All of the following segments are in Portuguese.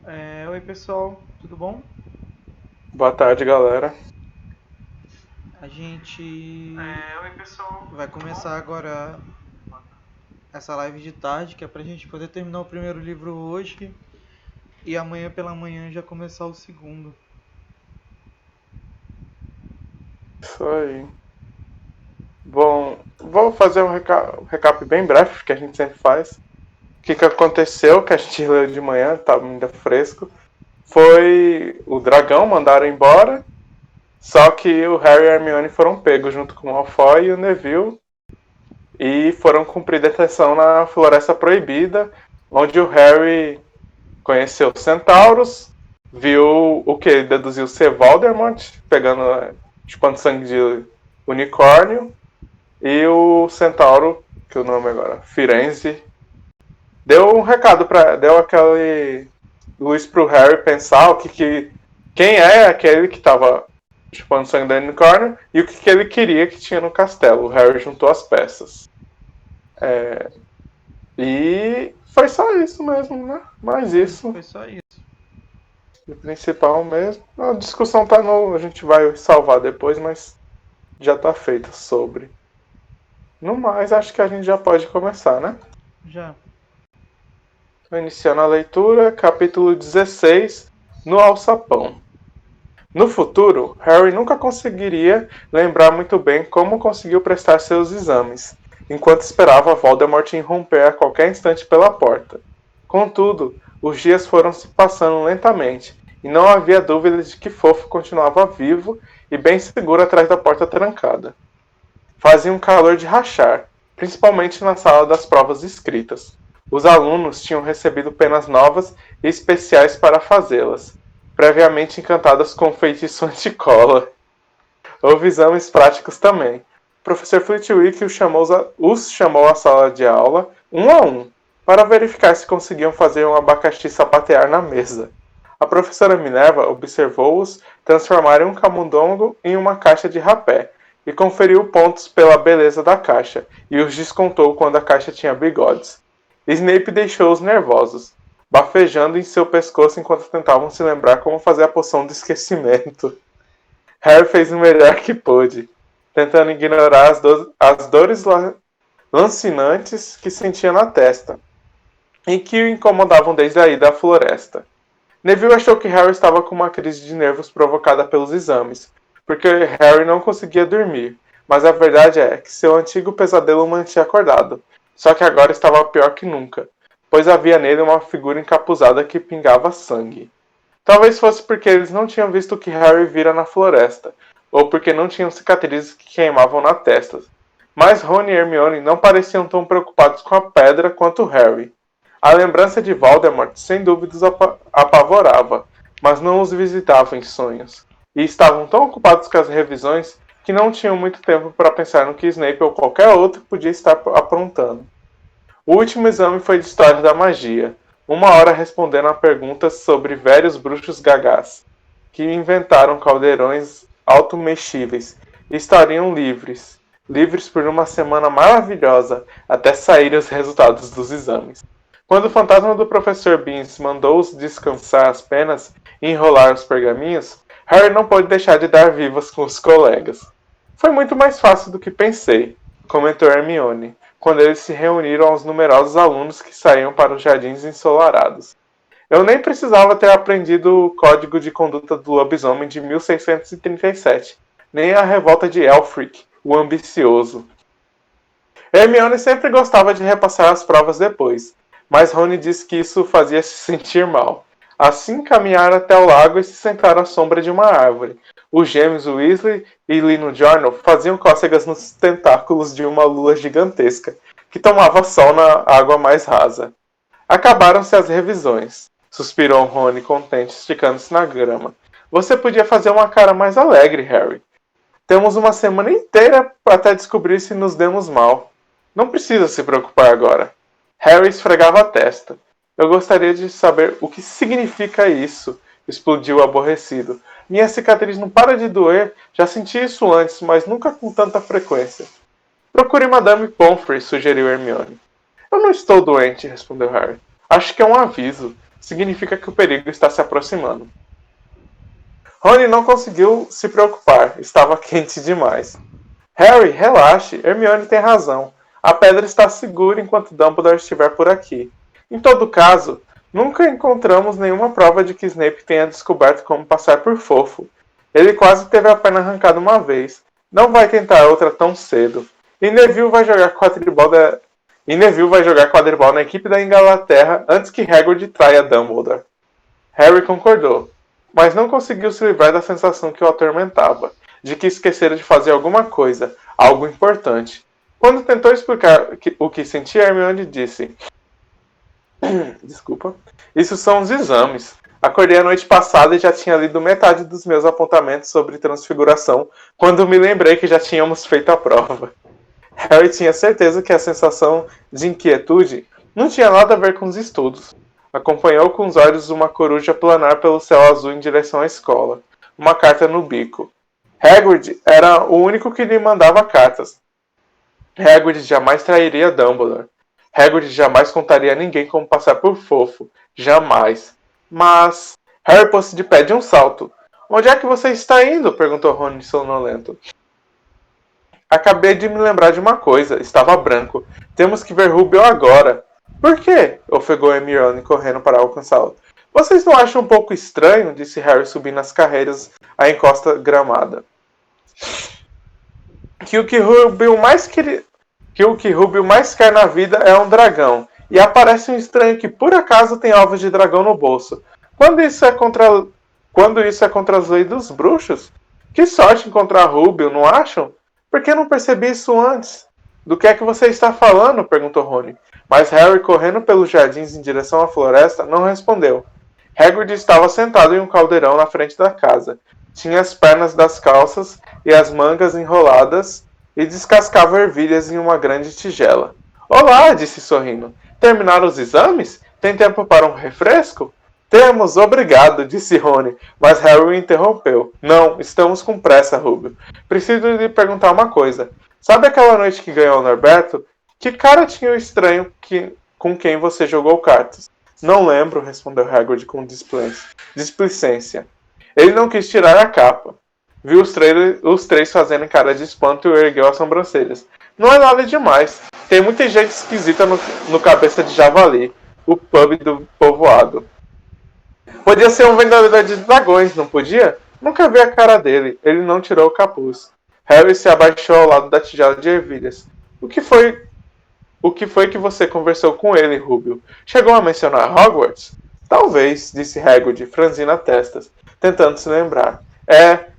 Oi pessoal, tudo bom? Boa tarde, galera. A gente Oi, pessoal. vai Tudo bom? começar agora essa live de tarde, que é pra gente poder terminar o primeiro livro hoje e amanhã pela manhã já começar o segundo. Isso aí. Bom, vou fazer um recap bem breve, que a gente sempre faz. O que aconteceu, que a gente leu de manhã, estava ainda fresco, foi o dragão mandaram embora, só que o Harry e a Hermione foram pegos junto com o Malfoy e o Neville e foram cumprir detenção na Floresta Proibida, onde o Harry conheceu os centauros, viu o que ele deduziu ser Voldemort, pegando, chupando sangue de unicórnio, e o centauro, que o nome agora, Firenze, deu um recado para, deu aquele luz pro Harry pensar quem é aquele que estava chupando sangue do unicórnio e o que ele queria que tinha no castelo. O Harry juntou as peças. E foi só isso mesmo, né? Mais isso. Foi só isso. O principal mesmo. A discussão tá no. A gente vai salvar depois, mas já tá feita sobre. No mais, acho que a gente já pode começar, né? Já. Então, iniciando a leitura, capítulo 16, no alçapão. No futuro, Harry nunca conseguiria lembrar muito bem como conseguiu prestar seus exames, enquanto esperava Voldemort irromper a qualquer instante pela porta. Contudo, os dias foram se passando lentamente, e não havia dúvida de que Fofo continuava vivo e bem seguro atrás da porta trancada. Fazia um calor de rachar, principalmente na sala das provas escritas. Os alunos tinham recebido penas novas e especiais para fazê-las, previamente encantadas com o feitiço anticola. Houve exames práticos também. O professor Flitwick os chamou à sala de aula, um a um, para verificar se conseguiam fazer um abacaxi sapatear na mesa. A professora Minerva observou-os transformarem um camundongo em uma caixa de rapé, e conferiu pontos pela beleza da caixa, e os descontou quando a caixa tinha bigodes. Snape deixou-os nervosos, bafejando em seu pescoço enquanto tentavam se lembrar como fazer a poção do esquecimento. Harry fez o melhor que pôde, tentando ignorar as dores lancinantes que sentia na testa, e que o incomodavam desde a ida à floresta. Neville achou que Harry estava com uma crise de nervos provocada pelos exames, porque Harry não conseguia dormir, mas a verdade é que seu antigo pesadelo o mantinha acordado, só que agora estava pior que nunca, pois havia nele uma figura encapuzada que pingava sangue. Talvez fosse porque eles não tinham visto o que Harry vira na floresta, ou porque não tinham cicatrizes que queimavam na testa. Mas Rony e Hermione não pareciam tão preocupados com a pedra quanto Harry. A lembrança de Voldemort sem dúvidas apavorava, mas não os visitava em sonhos. E estavam tão ocupados com as revisões que não tinham muito tempo para pensar no que Snape ou qualquer outro podia estar aprontando. O último exame foi de História da Magia, uma hora respondendo a perguntas sobre velhos bruxos gagás, que inventaram caldeirões automexíveis e estariam livres por uma semana maravilhosa até saírem os resultados dos exames. Quando o fantasma do professor Beans mandou-os descansar as penas e enrolar os pergaminhos, Harry não pôde deixar de dar vivas com os colegas. Foi muito mais fácil do que pensei, comentou Hermione, quando eles se reuniram aos numerosos alunos que saíam para os jardins ensolarados. Eu nem precisava ter aprendido o Código de Conduta do Lobisomem de 1637, nem a Revolta de Elfric, o Ambicioso. Hermione sempre gostava de repassar as provas depois, mas Rony disse que isso fazia se sentir mal. Assim caminharam até o lago e se sentaram à sombra de uma árvore. Os gêmeos Weasley e Lino Jordan faziam cócegas nos tentáculos de uma lula gigantesca, que tomava sol na água mais rasa. Acabaram-se as revisões, suspirou Rony contente, esticando-se na grama. Você podia fazer uma cara mais alegre, Harry. Temos uma semana inteira até descobrir se nos demos mal. Não precisa se preocupar agora. Harry esfregava a testa. Eu gostaria de saber o que significa isso, explodiu aborrecido. Minha cicatriz não para de doer, já senti isso antes, mas nunca com tanta frequência. Procure Madame Pomfrey, sugeriu Hermione. Eu não estou doente, respondeu Harry. Acho que é um aviso. significa que o perigo está se aproximando. Rony não conseguiu se preocupar, estava quente demais. Harry, relaxe, Hermione tem razão. A pedra está segura enquanto Dumbledore estiver por aqui. Em todo caso, nunca encontramos nenhuma prova de que Snape tenha descoberto como passar por fofo. Ele quase teve a perna arrancada uma vez. Não vai tentar outra tão cedo. E Neville vai jogar quadribol na equipe da Inglaterra antes que Hagrid traia Dumbledore. Harry concordou, mas não conseguiu se livrar da sensação que o atormentava, de que esquecera de fazer alguma coisa, algo importante. Quando tentou explicar o que sentia, Hermione disse: Desculpa. Isso são os exames. Acordei a noite passada e já tinha lido metade dos meus apontamentos sobre transfiguração, quando me lembrei que já tínhamos feito a prova. Harry tinha certeza que a sensação de inquietude não tinha nada a ver com os estudos. Acompanhou com os olhos uma coruja planar pelo céu azul em direção à escola, uma carta no bico. Hagrid era o único que lhe mandava cartas. Hagrid jamais trairia Dumbledore. Hagrid jamais contaria a ninguém como passar por fofo. Jamais. Mas Harry pôs-se de pé de um salto. Onde é que você está indo? Perguntou Rony sonolento. Acabei de me lembrar de uma coisa. Estava branco. Temos que ver Rubio agora. Por quê? Ofegou Hermione correndo para alcançá-lo. Vocês não acham um pouco estranho? Disse Harry subindo as carreiras à encosta gramada. Que o que Rubio mais quer na vida é um dragão. E aparece um estranho que por acaso tem ovos de dragão no bolso. Quando isso é contra as leis dos bruxos? Que sorte encontrar Rubio, não acham? Por que não percebi isso antes? Do que é que você está falando? Perguntou Rony. Mas Harry, correndo pelos jardins em direção à floresta, não respondeu. Hagrid estava sentado em um caldeirão na frente da casa. Tinha as pernas das calças e as mangas enroladas e descascava ervilhas em uma grande tigela. Olá, disse sorrindo. Terminaram os exames? Tem tempo para um refresco? Temos, obrigado, disse Rony, mas Harry o interrompeu. Não, estamos com pressa, Rubio. Preciso lhe perguntar uma coisa. Sabe aquela noite que ganhou o Norberto? Que cara tinha o estranho com quem você jogou cartas? Não lembro, respondeu Hagrid com displicência. Ele não quis tirar a capa. Viu os três fazendo cara de espanto e ergueu as sobrancelhas. Não é nada demais. Tem muita gente esquisita no Cabeça de Javali, o pub do povoado. Podia ser um vendedor de dragões, não podia? Nunca vi a cara dele. Ele não tirou o capuz. Harry se abaixou ao lado da tigela de ervilhas. O que foi que você conversou com ele, Rubio? Chegou a mencionar Hogwarts? Talvez, disse Hagrid, franzindo a testa, tentando se lembrar.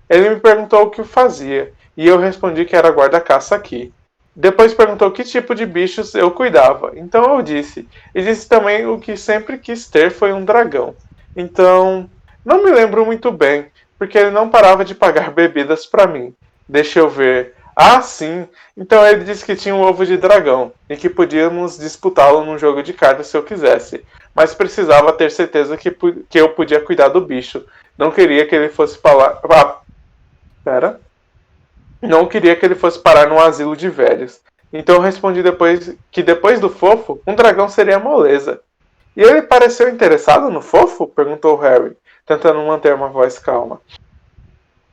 Ele me perguntou o que fazia, e eu respondi que era guarda-caça aqui. Depois perguntou que tipo de bichos eu cuidava, então eu disse. E disse também o que sempre quis ter foi um dragão. Então, não me lembro muito bem, porque ele não parava de pagar bebidas para mim. Deixa eu ver. Ah, sim. Então ele disse que tinha um ovo de dragão e que podíamos disputá-lo num jogo de cartas se eu quisesse. Mas precisava ter certeza que eu podia cuidar do bicho. Não queria que ele fosse Não queria que ele fosse parar num asilo de velhos. Então eu respondi depois do fofo, um dragão seria moleza. E ele pareceu interessado no fofo? Perguntou Harry, tentando manter uma voz calma.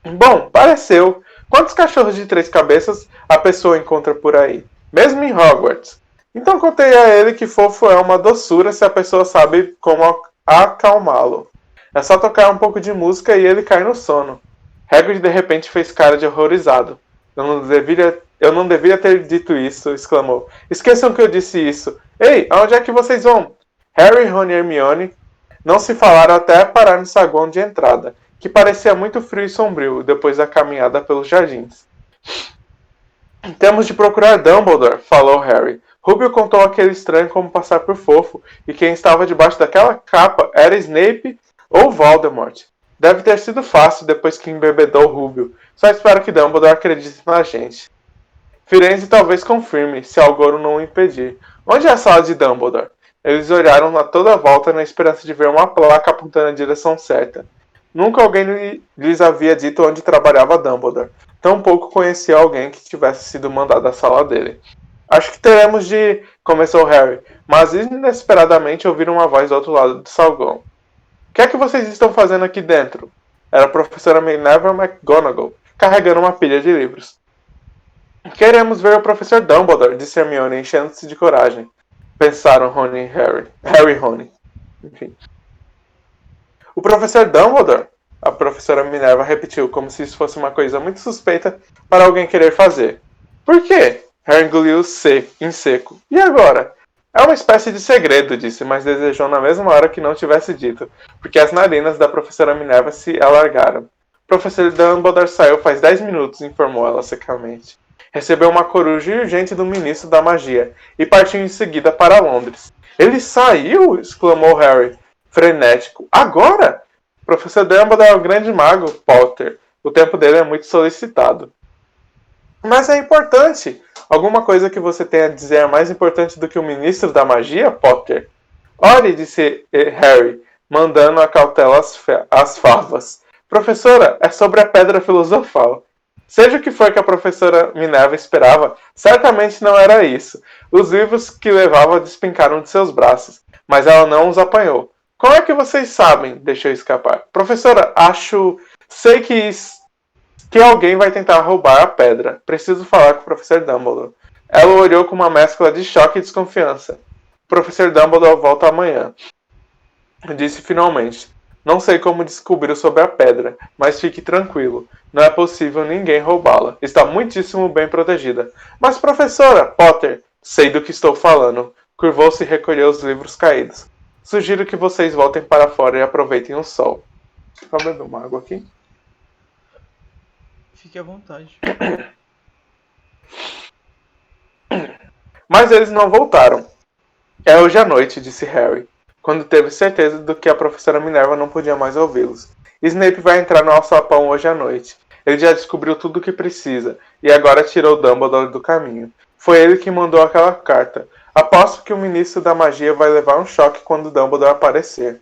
Bom, pareceu. Quantos cachorros de 3 cabeças a pessoa encontra por aí? Mesmo em Hogwarts. Então contei a ele que fofo é uma doçura se a pessoa sabe como acalmá-lo. É só tocar um pouco de música e ele cai no sono. Hagrid de repente fez cara de horrorizado. Eu não deveria ter dito isso, exclamou. Esqueçam que eu disse isso. Ei, aonde é que vocês vão? Harry, Ron e Hermione não se falaram até parar no saguão de entrada, que parecia muito frio e sombrio depois da caminhada pelos jardins. Temos de procurar Dumbledore, falou Harry. Rubio contou àquele estranho como passar por fofo, e quem estava debaixo daquela capa era Snape ou Voldemort. Deve ter sido fácil depois que embebedou Rubio. Só espero que Dumbledore acredite na gente. Firenze talvez confirme, se Algoro não o impedir. Onde é a sala de Dumbledore? Eles olharam a toda a volta na esperança de ver uma placa apontando na direção certa. Nunca alguém lhes havia dito onde trabalhava Dumbledore. Tampouco conhecia alguém que tivesse sido mandado à sala dele. Acho que teremos de... começou Harry. mas inesperadamente ouviram uma voz do outro lado do salão. O que é que vocês estão fazendo aqui dentro? Era a professora Minerva McGonagall, carregando uma pilha de livros. Queremos ver o professor Dumbledore, disse Hermione, enchendo-se de coragem. Pensaram Rony e Harry. Harry e Rony. Enfim. O professor Dumbledore? A professora Minerva repetiu, como se isso fosse uma coisa muito suspeita para alguém querer fazer. Por quê? Harry engoliu em seco. E agora? É uma espécie de segredo, disse, mas desejou na mesma hora que não tivesse dito, porque as narinas da professora Minerva se alargaram. O professor Dumbledore saiu faz 10 minutos, informou ela secamente. Recebeu uma coruja urgente do ministro da magia e partiu em seguida para Londres. Ele saiu? Exclamou Harry, frenético. Agora? O professor Dumbledore é um grande mago, Potter. O tempo dele é muito solicitado. Mas é importante. Alguma coisa que você tenha a dizer é mais importante do que o ministro da magia, Potter? Olhe, disse Harry, mandando a cautela as favas. Professora, é sobre a pedra filosofal. Seja o que for que a professora Minerva esperava, certamente não era isso. Os livros que levava despincaram de seus braços, mas ela não os apanhou. Como é que vocês sabem? Deixou escapar. Professora, sei que alguém vai tentar roubar a pedra. Preciso falar com o professor Dumbledore. Ela olhou com uma mescla de choque e desconfiança. O professor Dumbledore volta amanhã. Disse finalmente. Não sei como descobriu sobre a pedra, mas fique tranquilo. Não é possível ninguém roubá-la. Está muitíssimo bem protegida. Mas, professora, Potter, sei do que estou falando. Curvou-se e recolheu os livros caídos. Sugiro que vocês voltem para fora e aproveitem o sol. Só beber uma água aqui. Fique à vontade. Mas eles não voltaram. É hoje à noite, disse Harry, quando teve certeza de que a professora Minerva não podia mais ouvi-los. Snape vai entrar no alçapão hoje à noite. Ele já descobriu tudo o que precisa, e agora tirou Dumbledore do caminho. Foi ele que mandou aquela carta. Aposto que o ministro da magia vai levar um choque quando Dumbledore aparecer.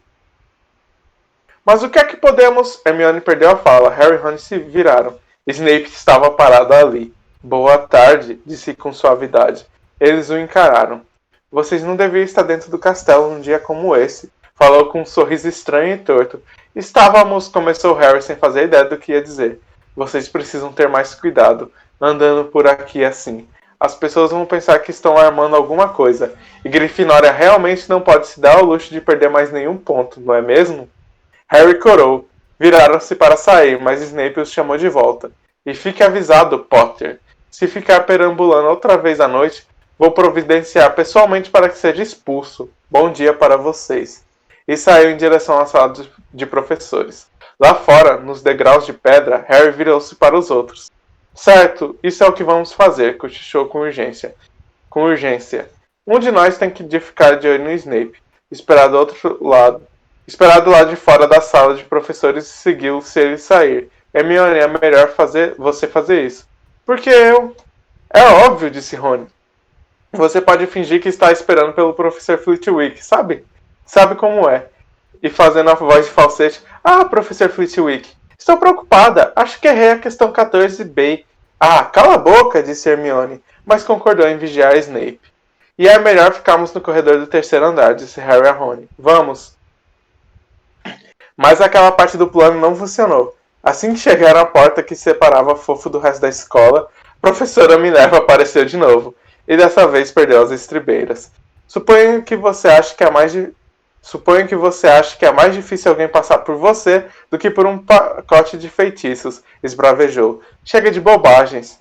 Mas o que é que podemos... Hermione perdeu a fala. Harry e Ron se viraram. Snape estava parado ali. Boa tarde, disse com suavidade. Eles o encararam. Vocês não deviam estar dentro do castelo num dia como esse. Falou com um sorriso estranho e torto. Estávamos, começou Harry sem fazer ideia do que ia dizer. Vocês precisam ter mais cuidado, andando por aqui assim. As pessoas vão pensar que estão armando alguma coisa. E Grifinória realmente não pode se dar ao luxo de perder mais nenhum ponto, não é mesmo? Harry corou. Viraram-se para sair, mas Snape os chamou de volta. E fique avisado, Potter. Se ficar perambulando outra vez à noite, vou providenciar pessoalmente para que seja expulso. Bom dia para vocês. E saiu em direção à sala de professores. Lá fora, nos degraus de pedra, Harry virou-se para os outros. Certo, isso é o que vamos fazer, cochichou com urgência. Com urgência. Um de nós tem que ficar de olho no Snape. Esperar do lado de fora da sala de professores e segui-lo se ele sair. Hermione, é melhor você fazer isso. Porque eu... É óbvio, disse Rony. Você pode fingir que está esperando pelo professor Flitwick, sabe? Sabe como é. E fazendo a voz de falsete. Ah, professor Flitwick. Estou preocupada. Acho que errei a questão 14b. Ah, cala a boca, disse Hermione, mas concordou em vigiar Snape. E é melhor ficarmos no corredor do terceiro andar, disse Harry a Rony. Vamos. Mas aquela parte do plano não funcionou. Assim que chegaram à porta que separava Fofo do resto da escola, a professora Minerva apareceu de novo, e dessa vez perdeu as estribeiras. Suponho que você ache que é mais difícil alguém passar por você do que por um pacote de feitiços, esbravejou. Chega de bobagens.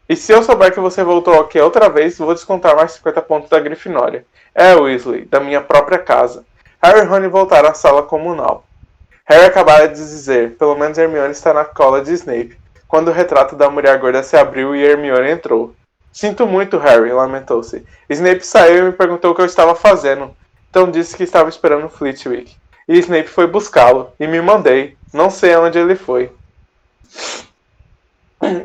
E se eu souber que você voltou aqui outra vez, vou descontar mais 50 pontos da Grifinória. É, Weasley, da minha própria casa. Harry e Rony voltaram à sala comunal. Harry acabara de dizer, pelo menos Hermione está na cola de Snape, quando o retrato da mulher gorda se abriu e Hermione entrou. Sinto muito, Harry, lamentou-se. Snape saiu e me perguntou o que eu estava fazendo. Então disse que estava esperando Flitwick. E Snape foi buscá-lo, e me mandei. Não sei aonde ele foi.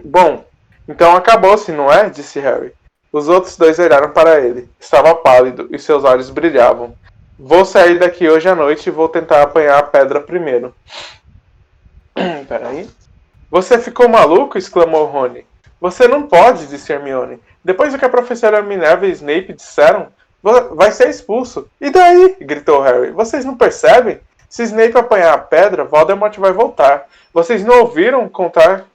Bom, então acabou-se, não é? Disse Harry. Os outros dois olharam para ele. Estava pálido, e seus olhos brilhavam. Vou sair daqui hoje à noite e vou tentar apanhar a pedra primeiro. Peraí. Você ficou maluco? Exclamou Rony. Você não pode, disse Hermione. Depois do que a professora Minerva e Snape disseram, Vai ser expulso. E daí? Gritou Harry. Vocês não percebem? Se Snape apanhar a pedra, Voldemort vai voltar. Vocês não ouviram contar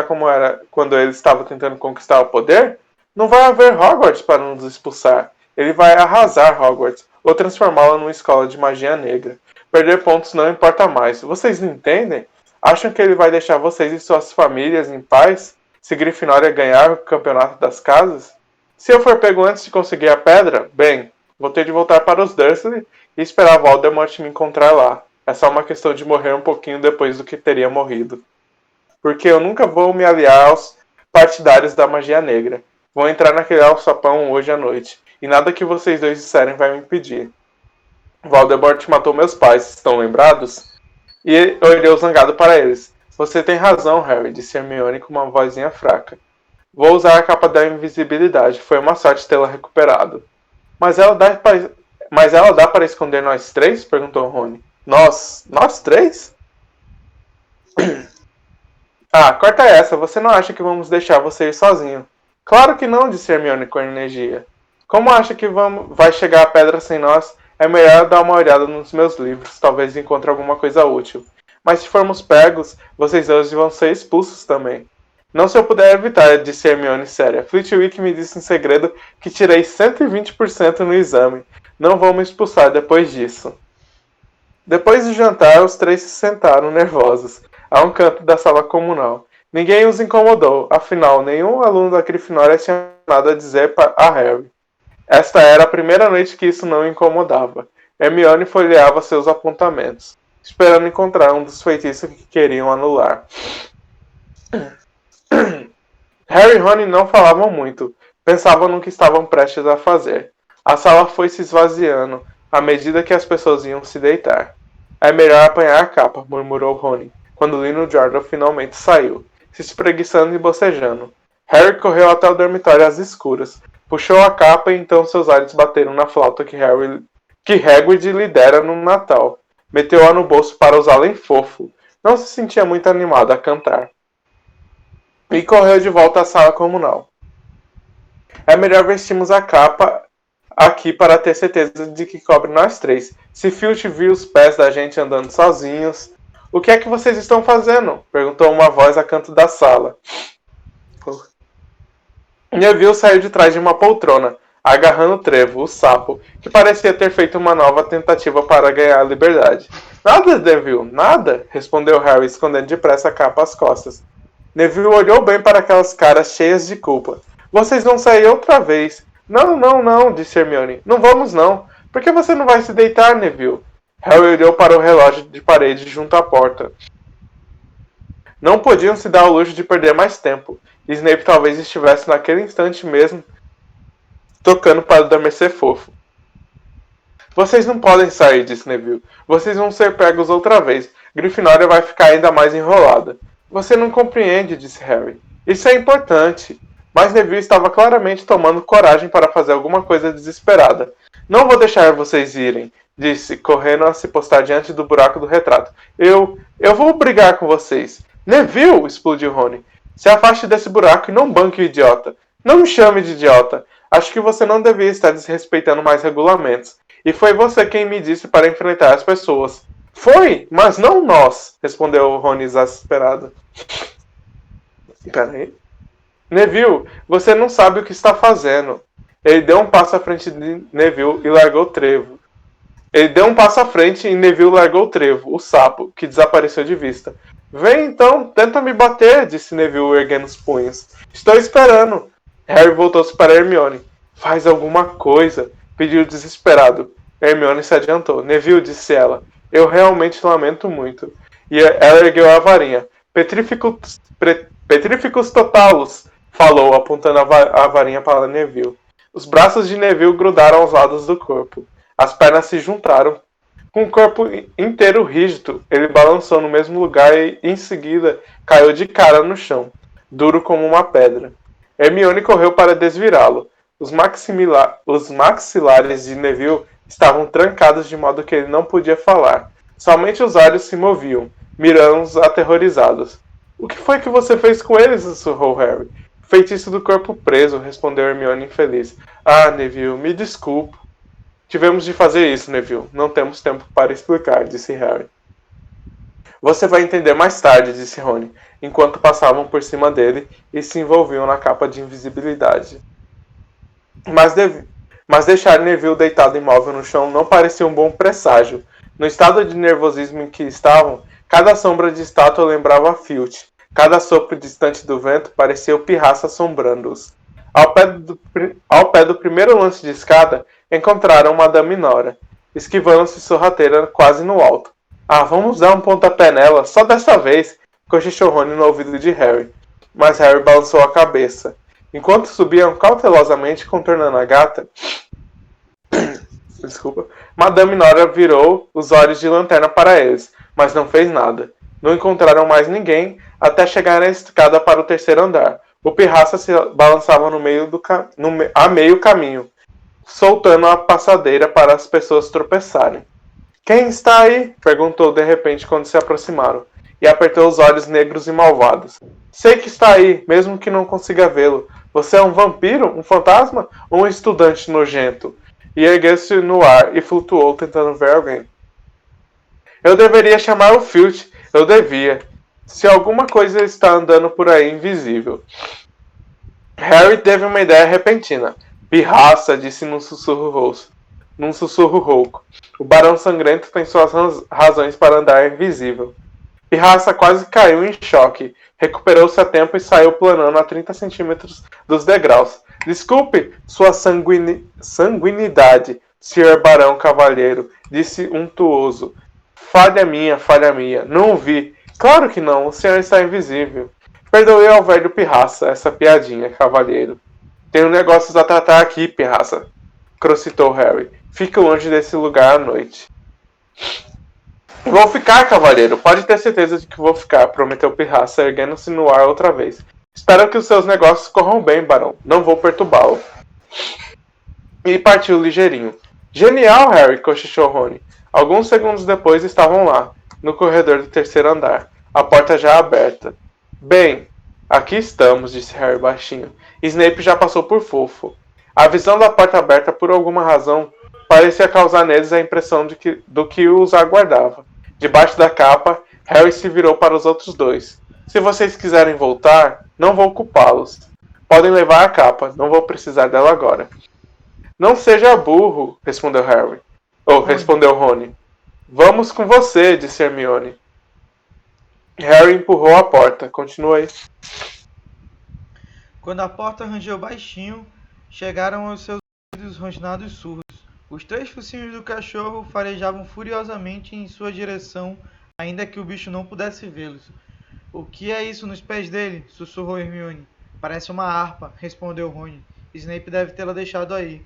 como era quando ele estava tentando conquistar o poder? Não vai haver Hogwarts para nos expulsar. Ele vai arrasar Hogwarts, ou transformá-la numa escola de magia negra. Perder pontos não importa mais. Vocês não entendem? Acham que ele vai deixar vocês e suas famílias em paz se Grifinória ganhar o campeonato das casas? Se eu for pego antes de conseguir a pedra, bem, vou ter de voltar para os Dursley e esperar Voldemort me encontrar lá. É só uma questão de morrer um pouquinho depois do que teria morrido. Porque eu nunca vou me aliar aos partidários da magia negra. Vou entrar naquele alçapão hoje à noite, e nada que vocês dois disserem vai me impedir. Voldemort matou meus pais, estão lembrados? E olhou zangado para eles. Você tem razão, Harry, disse Hermione com uma vozinha fraca. Vou usar a capa da invisibilidade. Foi uma sorte tê-la recuperado. Mas ela dá para esconder nós três? Perguntou Rony. Nós três? Ah, corta essa. Você não acha que vamos deixar você ir sozinho? Claro que não, disse Hermione com energia. Como acha que vai chegar a pedra sem nós? É melhor dar uma olhada nos meus livros. Talvez encontre alguma coisa útil. Mas se formos pegos, vocês hoje vão ser expulsos também. Não se eu puder evitar, disse Hermione séria. Flitwick me disse em segredo que tirei 120% no exame. Não vou me expulsar depois disso. Depois do jantar, os três se sentaram nervosos, a um canto da sala comunal. Ninguém os incomodou, afinal, nenhum aluno da Grifinória tinha nada a dizer a Harry. Esta era a primeira noite que isso não o incomodava. Hermione folheava seus apontamentos, esperando encontrar um dos feitiços que queriam anular. Harry e Rony não falavam muito. Pensavam no que estavam prestes a fazer. A sala foi se esvaziando à medida que as pessoas iam se deitar. É melhor apanhar a capa, murmurou Rony, quando Lino Jordan finalmente saiu, se espreguiçando e bocejando. Harry correu até o dormitório às escuras, puxou a capa e então seus olhos bateram na flauta que Hagrid lhe dera no Natal. Meteu-a no bolso para usá-la em fofo. Não se sentia muito animado a cantar. E correu de volta à sala comunal. É melhor vestirmos a capa aqui para ter certeza de que cobre nós três. Se Filch viu os pés da gente andando sozinhos... O que é que vocês estão fazendo? Perguntou uma voz a canto da sala. Neville saiu de trás de uma poltrona, agarrando Trevo, o sapo, que parecia ter feito uma nova tentativa para ganhar a liberdade. Nada, Neville, nada, respondeu Harry, escondendo depressa a capa às costas. Neville olhou bem para aquelas caras cheias de culpa. Vocês vão sair outra vez. Não, disse Hermione. Não vamos não. Por que você não vai se deitar, Neville? Harry olhou para o relógio de parede junto à porta. Não podiam se dar ao luxo de perder mais tempo. Snape talvez estivesse naquele instante mesmo tocando para adormecer fofo. Vocês não podem sair, disse Neville. Vocês vão ser pegos outra vez. Grifinória vai ficar ainda mais enrolada. Você não compreende, disse Harry. Isso é importante. Mas Neville estava claramente tomando coragem para fazer alguma coisa desesperada. Não vou deixar vocês irem, disse, correndo a se postar diante do buraco do retrato. Eu vou brigar com vocês. Neville, explodiu Rony. Se afaste desse buraco e não banque o idiota. Não me chame de idiota. Acho que você não devia estar desrespeitando mais regulamentos. E foi você quem me disse para enfrentar as pessoas. Foi, mas não nós, respondeu Rony exasperado. Peraí. Neville, você não sabe o que está fazendo. Ele deu um passo à frente de Neville e largou o trevo. Neville largou o trevo, o sapo, que desapareceu de vista. Vem então, tenta me bater, disse Neville erguendo os punhos. Estou esperando. Harry voltou-se para Hermione. Faz alguma coisa, pediu desesperado. Hermione se adiantou. Neville, disse ela, eu realmente lamento muito. E ela ergueu a varinha. Petríficos totalos, falou, apontando a varinha para Neville. Os braços de Neville grudaram aos lados do corpo. As pernas se juntaram. Com o corpo inteiro rígido, ele balançou no mesmo lugar e, em seguida, caiu de cara no chão, duro como uma pedra. Hermione correu para desvirá-lo. Os maxilares de Neville estavam trancados de modo que ele não podia falar. Somente os olhos se moviam, mirando-os aterrorizados. O que foi que você fez com eles? Sussurrou Harry. Feitiço do corpo preso, respondeu Hermione infeliz. Ah, Neville, me desculpe. Tivemos de fazer isso, Neville. Não temos tempo para explicar, disse Harry. Você vai entender mais tarde, disse Rony, enquanto passavam por cima dele e se envolviam na capa de invisibilidade. Mas deixar Neville deitado imóvel no chão não parecia um bom presságio. No estado de nervosismo em que estavam, cada sombra de estátua lembrava Filch. Cada sopro distante do vento parecia o Pirraça assombrando-os. Ao pé do primeiro lance de escada, encontraram Madame Nora, esquivando-se sorrateira quase no alto. Ah, vamos dar um pontapé nela, só dessa vez, cochichou Rony no ouvido de Harry. Mas Harry balançou a cabeça. Enquanto subiam cautelosamente contornando a gata, Madame Nora virou os olhos de lanterna para eles, mas não fez nada. Não encontraram mais ninguém até chegar na escada para o terceiro andar. O Pirraça se balançava a meio caminho, soltando a passadeira para as pessoas tropeçarem. Quem está aí? Perguntou de repente quando se aproximaram, e apertou os olhos negros e malvados. Sei que está aí, mesmo que não consiga vê-lo. Você é um vampiro? Um fantasma? Ou um estudante nojento? E ergueu-se no ar e flutuou tentando ver alguém. Eu deveria chamar o Filch. Eu devia. Se alguma coisa está andando por aí invisível. Harry teve uma ideia repentina. Pirraça, disse num sussurro rouco. O Barão Sangrento tem suas razões para andar invisível. Pirraça quase caiu em choque. Recuperou-se a tempo e saiu planando a 30 centímetros dos degraus. Desculpe sua sanguinidade, Sr. Barão Cavalheiro, disse untuoso. Falha minha. Não o vi. Claro que não, o senhor está invisível. Perdoe ao velho Pirraça essa piadinha, cavalheiro. Tenho negócios a tratar aqui, Pirraça, crocitou Harry. Fique longe desse lugar à noite. Vou ficar, cavalheiro. Pode ter certeza de que vou ficar, prometeu Pirraça, erguendo-se no ar outra vez. Espero que os seus negócios corram bem, barão. Não vou perturbá-lo. E partiu ligeirinho. Genial, Harry, cochichou Rony. Alguns segundos depois estavam lá, no corredor do terceiro andar, a porta já aberta. Bem, aqui estamos, disse Harry baixinho. Snape já passou por fofo. A visão da porta aberta, por alguma razão, parecia causar neles a impressão do que os aguardava. Debaixo da capa, Harry se virou para os outros dois. Se vocês quiserem voltar, não vou culpá-los. Podem levar a capa, não vou precisar dela agora. Não seja burro, respondeu Harry. Respondeu Rony. Vamos com você, disse Hermione. Harry empurrou a porta. Continua aí. Quando a porta rangeu baixinho, chegaram aos seus ouvidos rosnados surdos. Os 3 focinhos do cachorro farejavam furiosamente em sua direção, ainda que o bicho não pudesse vê-los. O que é isso nos pés dele? Sussurrou Hermione. Parece uma harpa, respondeu Rony. Snape deve tê-la deixado aí.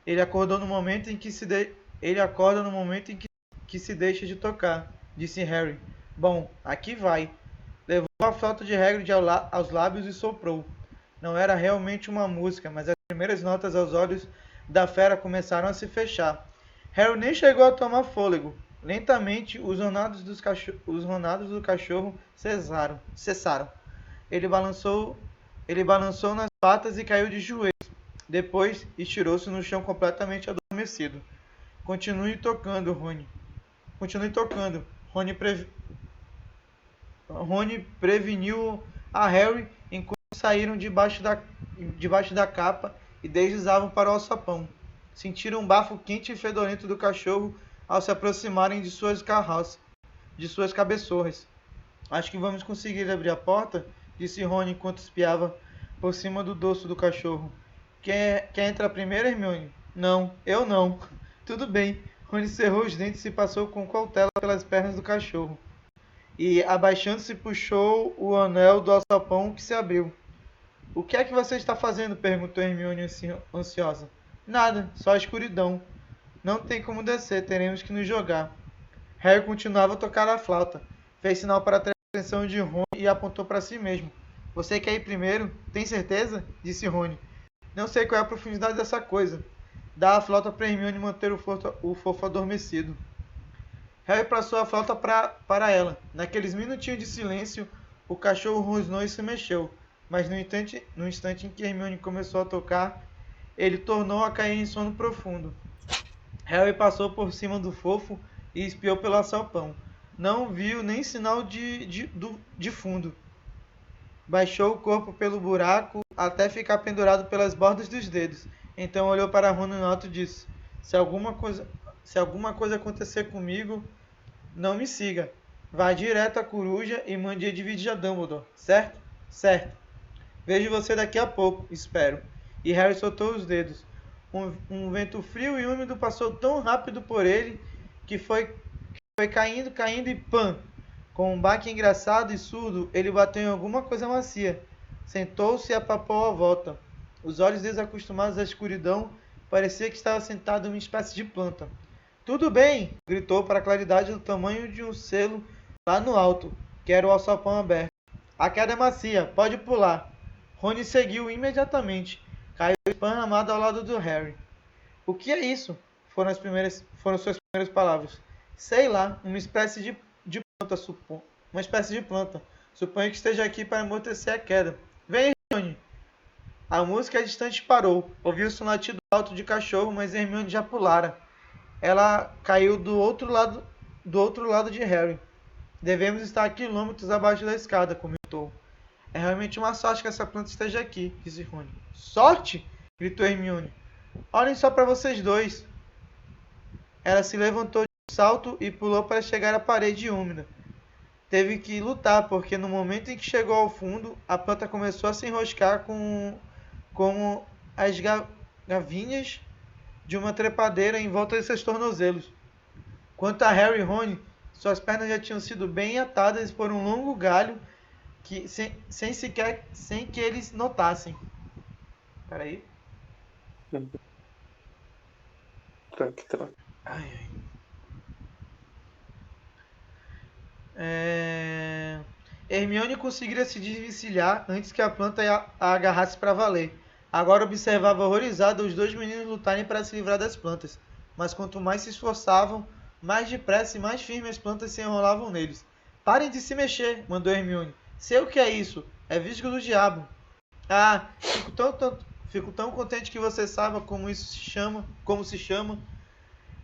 Ele acorda no momento em que se deixa de tocar, disse Harry. Bom, aqui vai. Levou a flauta de Hagrid aos lábios e soprou. Não era realmente uma música, mas as primeiras notas aos olhos da fera começaram a se fechar. Harry nem chegou a tomar fôlego. Lentamente, os ronados do cachorro cessaram. Ele balançou nas patas e caiu de joelhos. Depois, estirou-se no chão completamente adormecido. Continue tocando, Rony. Rony preveniu a Harry enquanto saíram debaixo da capa e deslizavam para o alçapão. Sentiram um bafo quente e fedorento do cachorro ao se aproximarem de suas cabeçorras. Acho que vamos conseguir abrir a porta, disse Rony enquanto espiava por cima do dorso do cachorro. Quer entrar primeiro, Hermione? Não, eu não. Tudo bem. Rony cerrou os dentes e passou com cautela pelas pernas do cachorro. E, abaixando-se, puxou o anel do alçapão que se abriu. O que é que você está fazendo? Perguntou Hermione ansiosa. Nada, só a escuridão. Não tem como descer, teremos que nos jogar. Harry continuava a tocar a flauta. Fez sinal para atrair a atenção de Rony e apontou para si mesmo. Você quer ir primeiro? Tem certeza? Disse Rony. Não sei qual é a profundidade dessa coisa. Dá a flauta para Hermione manter o fofo adormecido. Harry passou a flauta para ela. Naqueles minutinhos de silêncio, o cachorro rosnou e se mexeu. mas no instante em que Hermione começou a tocar, ele tornou a cair em sono profundo. Harry passou por cima do fofo e espiou pelo alçapão. Não viu nem sinal de fundo. Baixou o corpo pelo buraco até ficar pendurado pelas bordas dos dedos. Então olhou para Rony no alto e disse: Se alguma coisa acontecer comigo, não me siga. Vá direto à coruja e mande Edwige a Dumbledore, certo? Certo. Vejo você daqui a pouco, espero. E Harry soltou os dedos. Um vento frio e úmido passou tão rápido por ele que foi caindo, caindo e pã! Com um baque engraçado e surdo, ele bateu em alguma coisa macia. Sentou-se e apalpou à volta. Os olhos desacostumados à escuridão, parecia que estava sentado em uma espécie de planta. Tudo bem! Gritou para a claridade do tamanho de um selo lá no alto, que era o alçapão aberto. A queda é macia, pode pular. Rony seguiu imediatamente. Caiu esparramado ao lado do Harry. O que é isso? Foram suas primeiras palavras. Sei lá, uma espécie de planta, uma espécie de planta. Suponho que esteja aqui para amortecer a queda. Vem, Hermione! A música distante parou. Ouviu-se um latido alto de cachorro, mas Hermione já pulara. Ela caiu do outro lado de Harry. Devemos estar a quilômetros abaixo da escada, comentou. É realmente uma sorte que essa planta esteja aqui, disse Rony. Sorte? Gritou Hermione. Olhem só para vocês dois. Ela se levantou de um salto e pulou para chegar à parede úmida. Teve que lutar, porque no momento em que chegou ao fundo, a planta começou a se enroscar como as gavinhas de uma trepadeira em volta de seus tornozelos. Quanto a Harry e Rony, suas pernas já tinham sido bem atadas por um longo galho sem que eles notassem. Peraí. Tranquilo. Ai. Hermione conseguira se desvencilhar antes que a planta a agarrasse para valer. Agora observava horrorizada os dois meninos lutarem para se livrar das plantas. Mas quanto mais se esforçavam, mais depressa e mais firme as plantas se enrolavam neles. Parem de se mexer, mandou Hermione. Sei o que é isso. É visgo do diabo. Ah, fico tão contente que você saiba como se chama.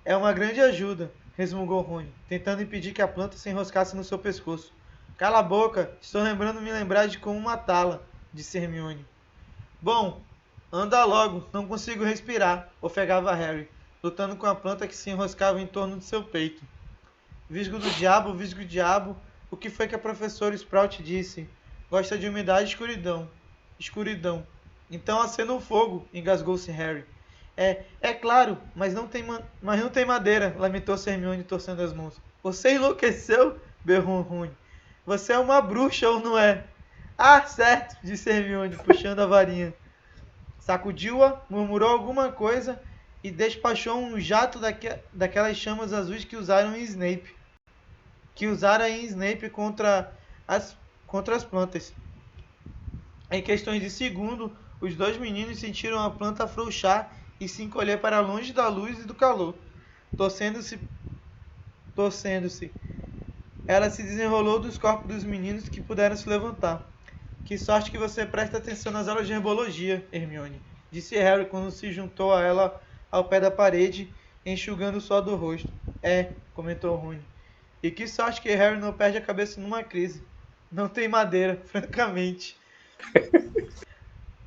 É uma grande ajuda, resmungou Rony, tentando impedir que a planta se enroscasse no seu pescoço. Cala a boca, estou me lembrar de como matá-la, disse Hermione. Bom, anda logo, não consigo respirar, ofegava Harry, lutando com a planta que se enroscava em torno de seu peito. Visgo do diabo, o que foi que a professora Sprout disse? Gosta de umidade e escuridão. Escuridão. Então acenda o fogo, engasgou-se Harry. É claro, mas não tem madeira, lamentou-se Hermione torcendo as mãos. Você enlouqueceu? Berrou Rony. Você é uma bruxa ou não é? Ah, certo, disse Hermione, puxando a varinha. Sacudiu-a, murmurou alguma coisa e despachou um jato daquelas chamas azuis que usaram em Snape. Contra as plantas. Em questões de segundo, os dois meninos sentiram a planta afrouxar e se encolher para longe da luz e do calor. Torcendo-se. Ela se desenrolou dos corpos dos meninos que puderam se levantar. Que sorte que você presta atenção nas aulas de herbologia, Hermione, disse Harry quando se juntou a ela ao pé da parede, enxugando o suor do rosto. Comentou Rony. E que sorte que Harry não perde a cabeça numa crise. Não tem madeira, francamente.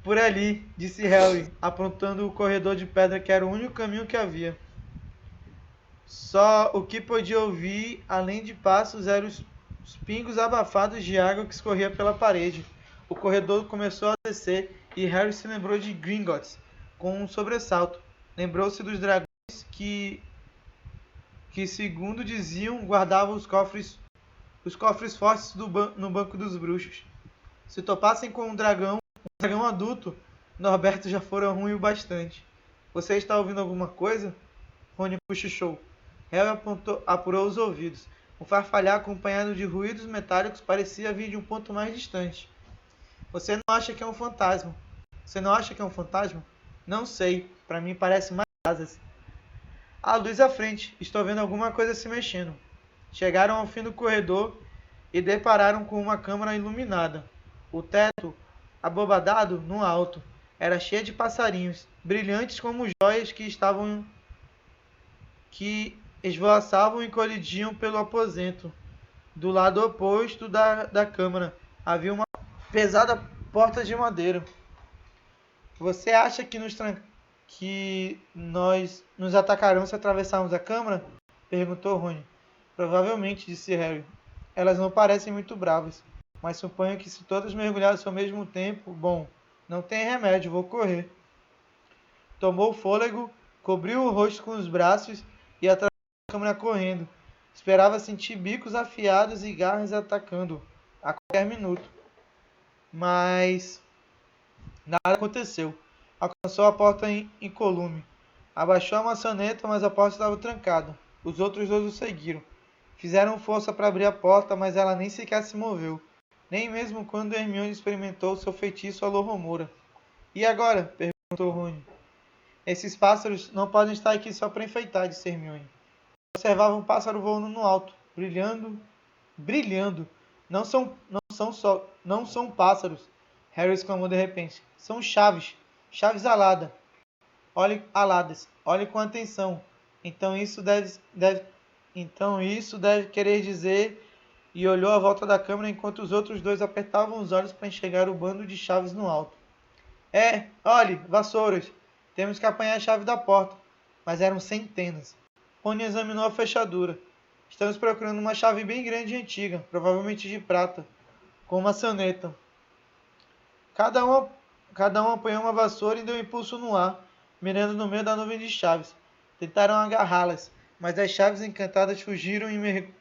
Por ali, disse Harry, apontando o corredor de pedra que era o único caminho que havia. Só o que podia ouvir, além de passos, eram os pingos abafados de água que escorria pela parede. O corredor começou a descer e Harry se lembrou de Gringotts com um sobressalto. Lembrou-se dos dragões que segundo diziam, guardavam os cofres fortes no banco dos bruxos. Se topassem com um dragão adulto, Norberto já fora ruim o bastante. Você está ouvindo alguma coisa? Rony cochichou. Harry apurou os ouvidos. Um farfalhar acompanhado de ruídos metálicos parecia vir de um ponto mais distante. Você não acha que é um fantasma? Não sei. Para mim parece mais asas. A luz à frente. Estou vendo alguma coisa se mexendo. Chegaram ao fim do corredor e depararam com uma câmara iluminada. O teto, abobadado no alto. Era cheia de passarinhos, brilhantes como joias que esvoaçavam e colidiam pelo aposento. Do lado oposto da câmara havia uma pesada porta de madeira. Você acha que nós nos atacarão se atravessarmos a câmara? Perguntou Rony. Provavelmente, disse Harry. Elas não parecem muito bravas, mas suponho que se todas mergulhassem ao mesmo tempo, bom, não tem remédio, vou correr. Tomou fôlego, cobriu o rosto com os braços e atravessou a câmara correndo. Esperava sentir bicos afiados e garras atacando a qualquer minuto. Mas nada aconteceu. Alcançou a porta incolume. Abaixou a maçaneta, mas a porta estava trancada. Os outros dois o seguiram. Fizeram força para abrir a porta, mas ela nem sequer se moveu. Nem mesmo quando Hermione experimentou seu feitiço Alohomora. E agora? Perguntou Rony. Esses pássaros não podem estar aqui só para enfeitar, disse Hermione. Observava um pássaro voando no alto, brilhando, brilhando. Não são pássaros, Harry exclamou de repente. São chaves, chaves aladas. Olhe com atenção. Então isso deve querer dizer. E olhou à volta da câmara enquanto os outros dois apertavam os olhos para enxergar o bando de chaves no alto. Olhe, vassouras. Temos que apanhar a chave da porta. Mas eram centenas. Rony examinou a fechadura. Estamos procurando uma chave bem grande e antiga, provavelmente de prata, com uma maçaneta. Cada um apanhou uma vassoura e deu um impulso no ar, mirando no meio da nuvem de chaves. Tentaram agarrá-las, mas as chaves encantadas fugiram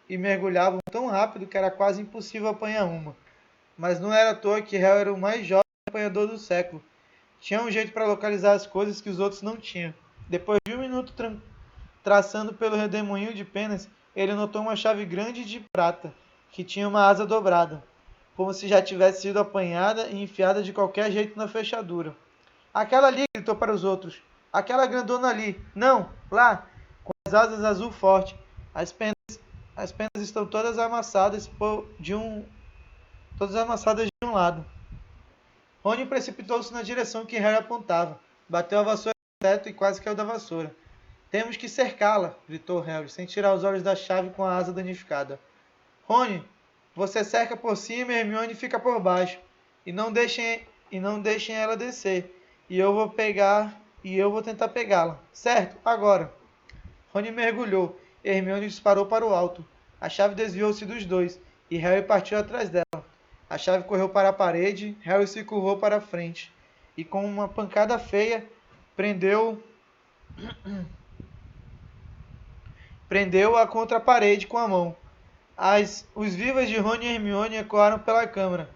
e mergulhavam tão rápido que era quase impossível apanhar uma. Mas não era à toa que Harry era o mais jovem apanhador do século. Tinha um jeito para localizar as coisas que os outros não tinham. Depois de um minuto traçando pelo redemoinho de penas, ele notou uma chave grande de prata, que tinha uma asa dobrada, como se já tivesse sido apanhada e enfiada de qualquer jeito na fechadura. Aquela ali, gritou para os outros. Aquela grandona ali. Não, lá, com as asas azul forte. As penas estão todas amassadas de um lado. Rony precipitou-se na direção que Harry apontava. Bateu a vassoura no teto e quase caiu da vassoura. Temos que cercá-la, gritou Harry, sem tirar os olhos da chave com a asa danificada. Rony, você cerca por cima e Hermione fica por baixo. E não deixem ela descer. E eu vou tentar pegá-la. Certo? Agora. Rony mergulhou. Hermione disparou para o alto. A chave desviou-se dos dois e Harry partiu atrás dela. A chave correu para a parede, Harry se curvou para a frente e com uma pancada feia prendeu-a contra a parede com a mão. Os vivas de Rony e Hermione ecoaram pela câmara.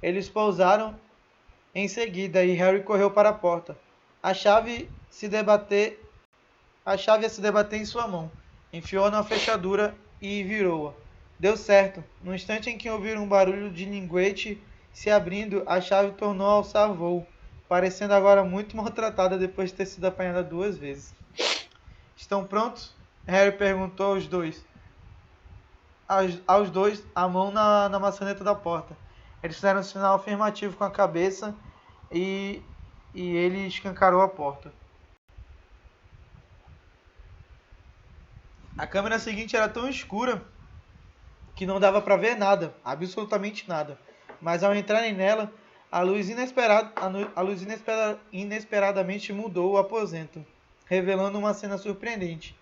Eles pousaram em seguida e Harry correu para a porta. A chave a se debater em sua mão. Enfiou-a na fechadura e virou-a. Deu certo. No instante em que ouviram um barulho de linguete se abrindo, a chave tornou a alçar voo, parecendo agora muito maltratada depois de ter sido apanhada 2 vezes. Estão prontos? Harry perguntou aos dois. Aos dois, a mão na maçaneta da porta. Eles fizeram um sinal afirmativo com a cabeça e ele escancarou a porta. A câmera seguinte era tão escura que não dava para ver nada, absolutamente nada. Mas ao entrarem nela, a luz inesperadamente mudou o aposento, revelando uma cena surpreendente.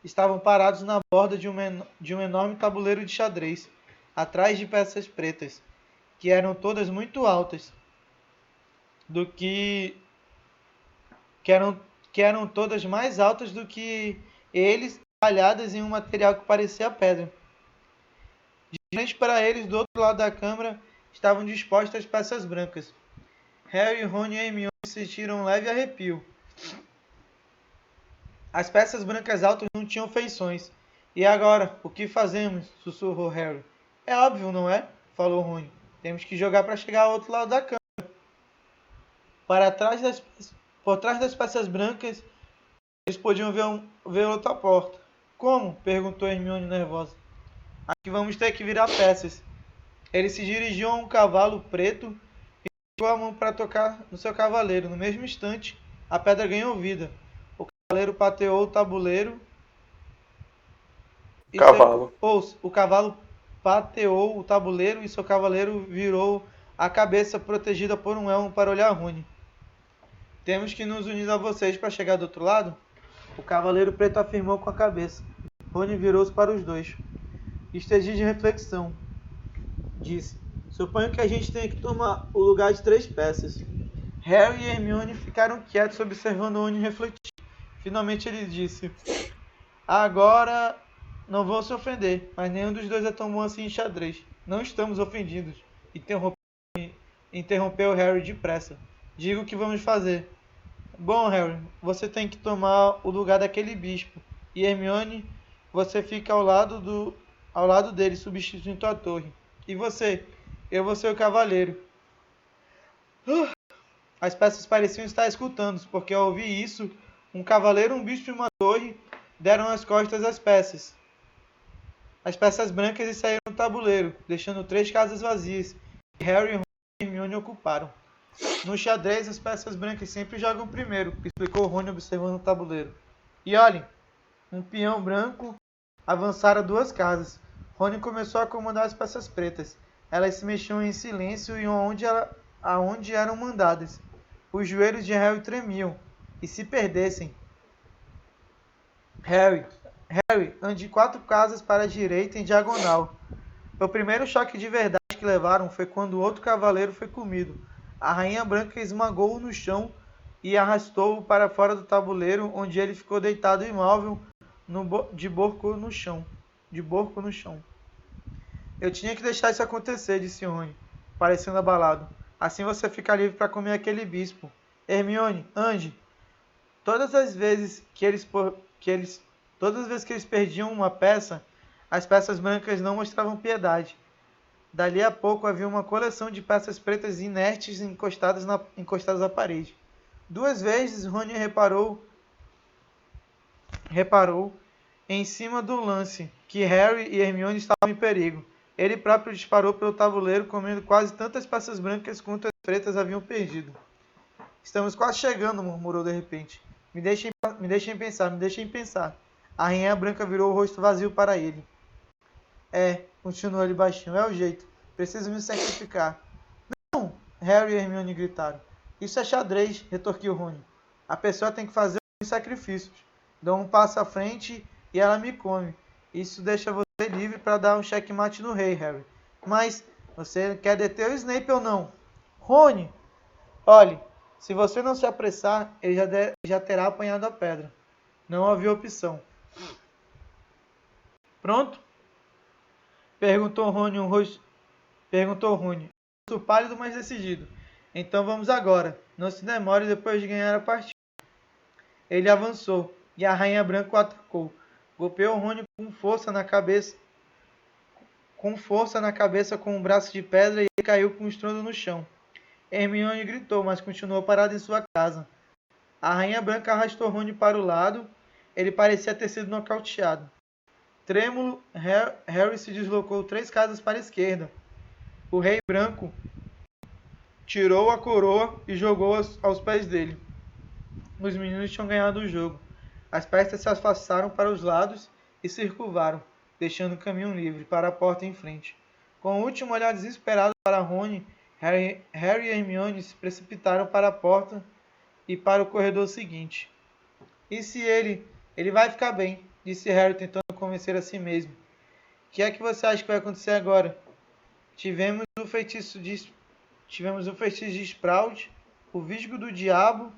Estavam parados na borda de um enorme tabuleiro de xadrez, atrás de peças pretas, que eram todas muito altas, que eram todas mais altas do que eles, talhadas em um material que parecia pedra. De frente para eles, do outro lado da câmara, estavam dispostas peças brancas. Harry, Ron e Hermione sentiram um leve arrepio. As peças brancas altas não tinham feições. E agora, o que fazemos? Sussurrou Harry. É óbvio, não é? Falou Ron. Temos que jogar para chegar ao outro lado da câmara. Por trás das peças brancas, eles podiam ver outra porta. Como? Perguntou Hermione nervosa. Aqui vamos ter que virar peças. Eles se dirigiam a um cavalo preto a mão para tocar no seu cavaleiro. No mesmo instante, a pedra ganhou vida. O cavaleiro pateou o tabuleiro Cavalo. o cavalo pateou o tabuleiro e seu cavaleiro virou a cabeça protegida por um elmo para olhar Rune. Temos que nos unir a vocês para chegar do outro lado? O cavaleiro preto afirmou com a cabeça. Rune virou-se para os dois. Esteja de reflexão, disse. Suponho que a gente tenha que tomar o lugar de 3 peças. Harry e Hermione ficaram quietos observando Rune refletir. Finalmente ele disse: agora não vou se ofender, mas nenhum dos dois é tão bom assim em xadrez. Não estamos ofendidos. Interrompeu Harry depressa. Diga o que vamos fazer. Bom, Harry, você tem que tomar o lugar daquele bispo. E Hermione, você fica ao lado dele, substituindo a torre. E você? Eu vou ser o cavaleiro. As peças pareciam estar escutando, porque ao ouvir isso, um cavaleiro, um bispo e uma torre deram as costas às peças. As peças brancas e saíram do tabuleiro, deixando 3 casas vazias, que Harry, Ron e Hermione ocuparam. No xadrez, as peças brancas sempre jogam primeiro, explicou Rony observando o tabuleiro. E olhem, um peão branco avançara 2 casas. Rony começou a acomodar as peças pretas. Elas se mexiam em silêncio e aonde eram mandadas. Os joelhos de Harry tremiam. E se perdessem? Harry, ande 4 casas para a direita em diagonal. O primeiro choque de verdade que levaram foi quando o outro cavaleiro foi comido. A rainha branca esmagou-o no chão e arrastou-o para fora do tabuleiro, onde ele ficou deitado imóvel de borco no chão. Eu tinha que deixar isso acontecer, disse Rony, parecendo abalado. Assim você fica livre para comer aquele bispo. Hermione, ande. Todas as vezes que eles perdiam uma peça, as peças brancas não mostravam piedade. Dali a pouco havia uma coleção de peças pretas inertes encostadas à parede. 2 vezes Rony reparou em cima do lance que Harry e Hermione estavam em perigo. Ele próprio disparou pelo tabuleiro, comendo quase tantas peças brancas quanto as pretas haviam perdido. Estamos quase chegando, murmurou de repente. Me deixem pensar. A rainha branca virou o rosto vazio para ele. Continuou ele baixinho, é o jeito. Preciso me sacrificar. Não! Harry e Hermione gritaram. Isso é xadrez, retorquiu Rony. A pessoa tem que fazer os sacrifícios. Dou um passo à frente e ela me come. Isso deixa você livre para dar um checkmate no rei, Harry. Mas você quer deter o Snape ou não? Rony! Olhe, se você não se apressar, ele já terá apanhado a pedra. Não havia opção. Pronto? Perguntou Rony, um rosto pálido, mas decidido. Então vamos agora. Não se demore depois de ganhar a partida. Ele avançou, e a rainha branca o atacou. Golpeou Rony com força na cabeça com um braço de pedra e ele caiu com um estrondo no chão. Hermione gritou, mas continuou parado em sua casa. A rainha branca arrastou Rony para o lado. Ele parecia ter sido nocauteado. Trêmulo, Harry se deslocou 3 casas para a esquerda. O rei branco tirou a coroa e jogou aos pés dele. Os meninos tinham ganhado o jogo. As peças se afastaram para os lados e se curvaram, deixando o caminho livre para a porta em frente. Com o último olhar desesperado para Rony, Harry e Hermione se precipitaram para a porta e para o corredor seguinte. E se ele vai ficar bem, disse Harry tentando convencer a si mesmo. O que é que você acha que vai acontecer agora? Tivemos o feitiço de Sprout, o Visgo do Diabo.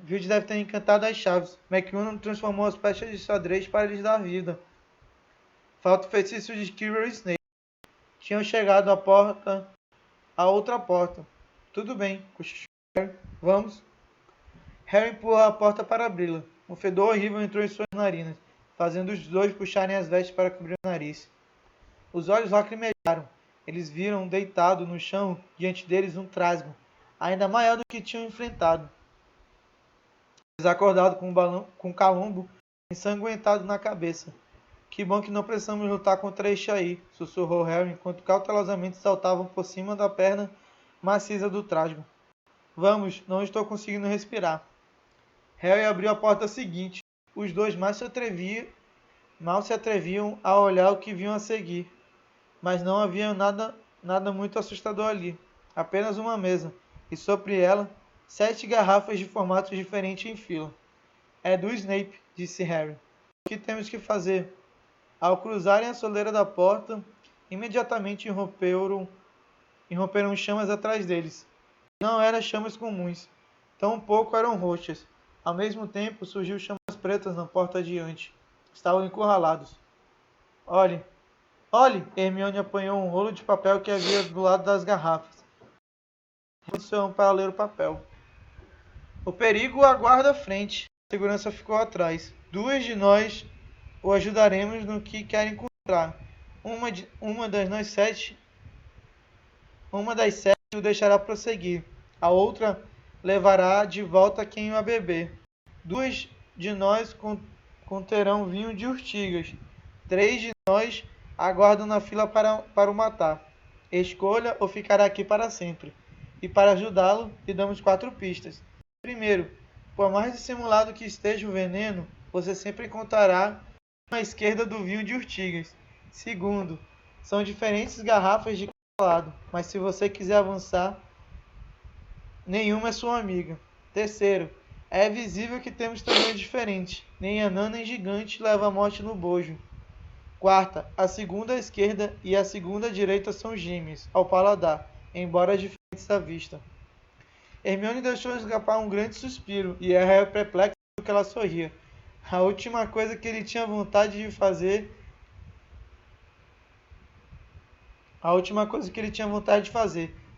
Filch deve ter encantado as chaves. McGonagall transformou as peças de xadrez para lhes dar vida. Falta o feitiço de Quirrell e Snape. Tinham chegado à outra porta. Tudo bem, cochichou Harry. Vamos. Harry empurrou a porta para abri-la. Um fedor horrível entrou em suas narinas, fazendo os dois puxarem as vestes para cobrir o nariz. Os olhos lacrimejaram. Eles viram deitado no chão diante deles um trasgo, ainda maior do que tinham enfrentado. Desacordado com um calombo ensanguentado na cabeça. Que bom que não precisamos lutar contra este aí, sussurrou Harry enquanto cautelosamente saltavam por cima da perna maciça do trasgo. Vamos, não estou conseguindo respirar. Harry abriu a porta seguinte. Os dois mal se atreviam a olhar o que vinham a seguir. Mas não havia nada muito assustador ali. Apenas uma mesa, e sobre ela, 7 garrafas de formatos diferentes em fila. É do Snape, disse Harry. O que temos que fazer? Ao cruzarem a soleira da porta, imediatamente irromperam chamas atrás deles. Não eram chamas comuns, tampouco eram roxas. Ao mesmo tempo, surgiu chamas pretas na porta adiante. Estavam encurralados. Olhe, olhe! Hermione apanhou um rolo de papel que havia do lado das garrafas. Posição para ler o papel. O perigo aguarda à frente. A segurança ficou atrás. 2 de nós o ajudaremos no que quer encontrar. Uma das 7 o deixará prosseguir. A outra levará de volta quem o beber. 2 de nós conterão vinho de urtigas. 3 de nós aguardam na fila para o matar. Escolha ou ficará aqui para sempre. E para ajudá-lo, lhe damos 4 pistas. Primeiro, por mais dissimulado que esteja o veneno, você sempre encontrará à esquerda do vinho de urtigas. Segundo, são diferentes garrafas de cada lado, mas se você quiser avançar, nenhuma é sua amiga. Terceiro, é visível que temos tamanhos diferentes. Nem anã nem gigante leva a morte no bojo. Quarta, a segunda à esquerda e a segunda à direita são gêmeas, ao paladar, embora diferentes à vista. Hermione deixou escapar um grande suspiro, e Harry perplexo viu que ela sorria. A última coisa que ele tinha vontade de fazer...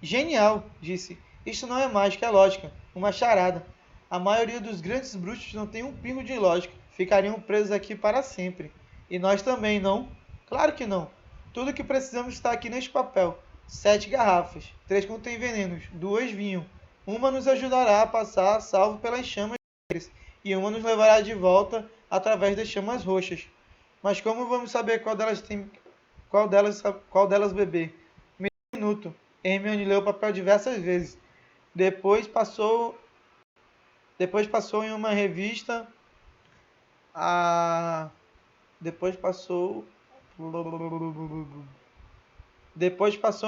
Genial, disse. Isto não é mágica, é lógica. Uma charada. A maioria dos grandes bruxos não tem um pingo de lógica. Ficariam presos aqui para sempre. E nós também, não? Claro que não. Tudo que precisamos está aqui neste papel. 7 garrafas. 3 contêm venenos. 2 vinho. Uma nos ajudará a passar a salvo pelas chamas negras. E uma nos levará de volta através das chamas roxas. Mas como vamos saber qual delas beber? Um minuto. Hermione leu o papel diversas vezes. Depois passou em uma revista a Depois passou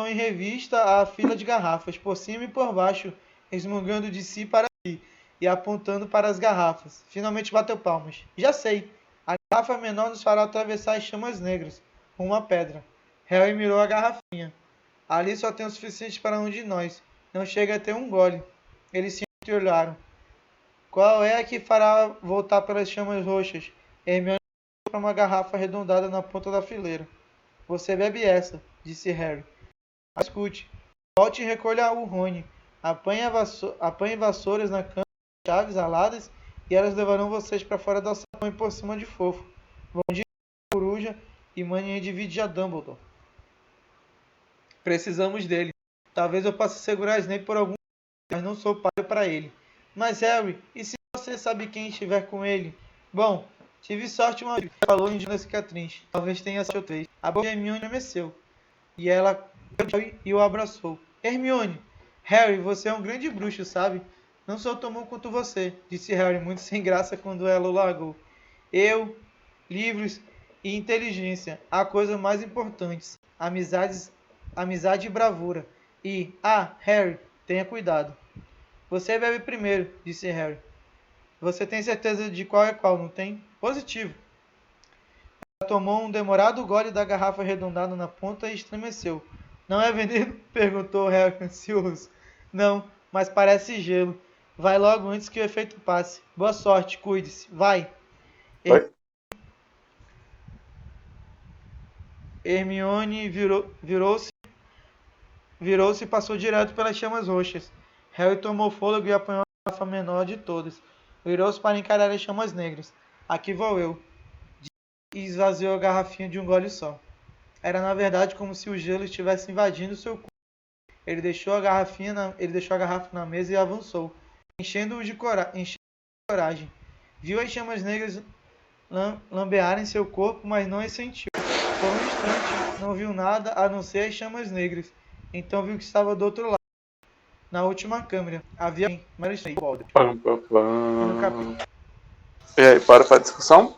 em revista a fila de garrafas, por cima e por baixo, resmungando de si para si e apontando para as garrafas. Finalmente bateu palmas. Já sei. A garrafa menor nos fará atravessar as chamas negras, com uma pedra. Harry mirou a garrafinha. Ali só tem o suficiente para um de nós. Não chega a ter um gole. Eles se olharam. Qual é a que fará voltar pelas chamas roxas? Hermione olhou para uma garrafa arredondada na ponta da fileira. Você bebe essa, disse Harry. Escute. Volte e recolha o Rony. Apanhe vassouras na cama de chaves aladas e elas levarão vocês para fora da sala e por cima de fofo. Vão de coruja e manhã divide a Dumbledore. Precisamos dele. Talvez eu possa segurar Snape por algum tempo, mas não sou pai para ele. Mas Harry, e se você sabe quem estiver com ele? Bom, tive sorte uma vez, falou em cicatriz. Talvez tenha sorte outra vez. A boca de Hermione estremeceu. E ela e o abraçou. Hermione, Harry, você é um grande bruxo, sabe? Não sou tão bom quanto você, disse Harry, muito sem graça quando ela o largou. Eu, livros e inteligência, a coisa mais importantes. Amizade e bravura. E, Harry, tenha cuidado. Você bebe primeiro, disse Harry. Você tem certeza de qual é qual, não tem? Positivo. Ela tomou um demorado gole da garrafa arredondada na ponta e estremeceu. Não é veneno? Perguntou Harry ansioso. Não, mas parece gelo. Vai logo antes que o efeito passe. Boa sorte, cuide-se. Vai. Oi? Hermione virou-se e passou direto pelas chamas roxas. Harry tomou fôlego e apanhou a garrafa menor de todas. Virou-se para encarar as chamas negras. Aqui vou eu. E esvaziou a garrafinha de um gole só. Era na verdade como se o gelo estivesse invadindo seu corpo. Ele deixou a garrafa na mesa e avançou, enchendo-o de coragem. Viu as chamas negras lambearem seu corpo, mas não as sentiu. Por um instante, não viu nada a não ser as chamas negras. Então viu que estava do outro lado. na última câmera. Havia mas isso aí, Walder. Pam, pam, No pam. capítulo. E aí, bora pra discussão?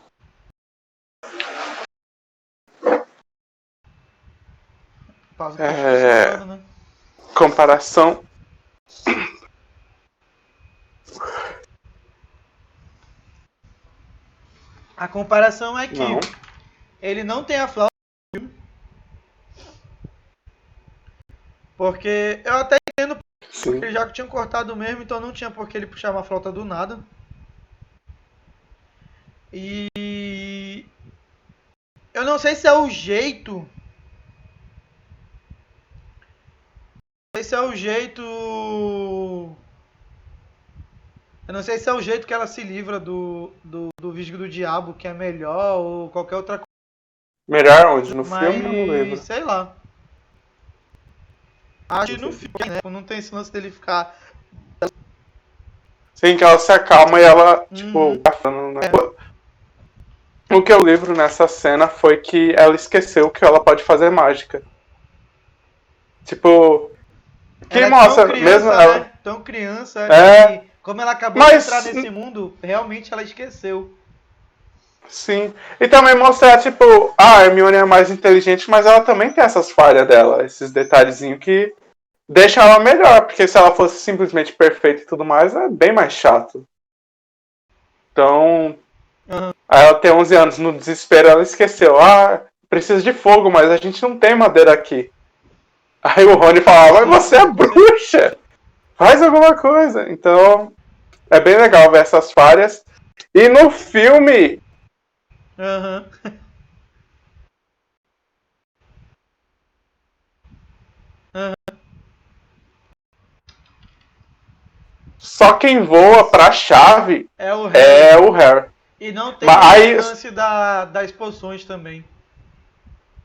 Pausa pra discussão agora, né? Comparação. A comparação é que Não. ele não tem a flauta, porque eu até entendo Sim. porque já que tinham cortado mesmo, então não tinha por que ele puxar uma flauta do nada. E eu não sei se é o jeito. Não sei se é o jeito. Eu não sei se é o jeito que ela se livra do Visgo do Diabo, que é melhor, ou qualquer outra coisa. Melhor onde? No Mas, filme ou no livro? sei lá. Acho que no filme, né? Não tem esse lance dele ficar. Sim, que ela se acalma e ela, tipo, Uhum. né? O que eu lembro nessa cena foi que ela esqueceu que ela pode fazer mágica. Tipo, que Ela é mostra, tão criança, mesmo ela. né? Tão criança, É, que como ela acabou mas- de entrar nesse mundo, realmente ela esqueceu. Sim. E também mostrar, tipo, a Hermione é mais inteligente, mas ela também tem essas falhas dela, esses detalhezinhos que deixam ela melhor, porque se ela fosse simplesmente perfeita e tudo mais, é bem mais chato. Então, Uhum. aí ela tem 11 anos, no desespero ela esqueceu, precisa de fogo, mas a gente não tem madeira aqui. Aí o Rony falava, mas você é bruxa! Faz alguma coisa. Então, é bem legal ver essas falhas. E no filme, Aham. só quem voa pra chave É o Harry. é o Harry. E não tem Mas aí- o lance das poções também.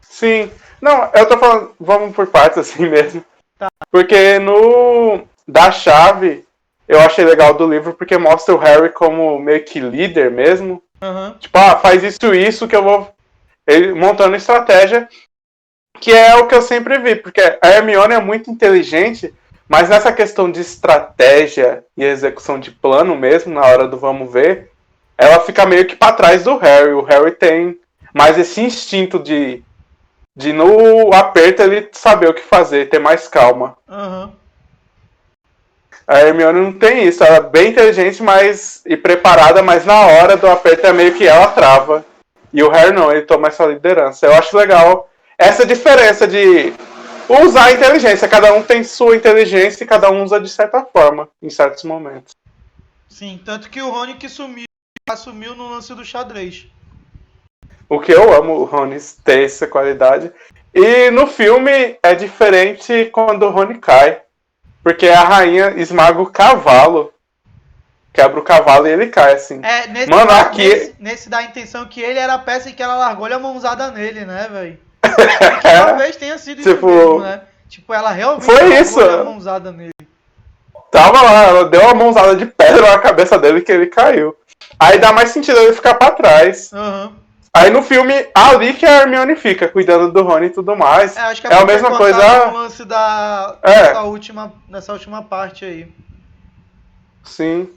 Sim. Não, eu tô falando, vamos por partes assim mesmo. Tá. Porque no da chave, eu achei legal do livro porque mostra o Harry como meio que líder mesmo. Aham. Tipo, faz isso que eu vou. Ele montando estratégia, que é o que eu sempre vi, porque a Hermione é muito inteligente, mas nessa questão de estratégia e execução de plano mesmo, na hora do vamos ver, ela fica meio que pra trás do Harry. O Harry tem mais esse instinto de no aperto ele saber o que fazer, ter mais calma. Aham. A Hermione não tem isso, ela é bem inteligente e preparada, mas na hora do aperto é meio que ela trava. E o Harry não, ele toma essa liderança. Eu acho legal essa diferença de usar a inteligência. Cada um tem sua inteligência e cada um usa de certa forma, em certos momentos. Sim, tanto que o Rony que assumiu no lance do xadrez. O que eu amo o Rony ter essa qualidade. E no filme é diferente quando o Rony cai. Porque a rainha esmaga o cavalo. Quebra o cavalo e ele cai, assim. Nesse, Mano, aqui. nesse dá a intenção que ele era a peça em que ela largou-lhe a mãozada nele, né, velho? Talvez tenha sido isso mesmo, né? Tipo, ela realmente Foi largou-lhe isso. a mãozada nele. Tava lá, ela deu uma mãozada de pedra na cabeça dele que ele caiu. Aí dá mais sentido ele ficar pra trás. Aham. Aí no filme, ali que a Hermione fica, cuidando do Rony e tudo mais. Acho que é a mesma coisa. No lance nessa última parte aí. Sim.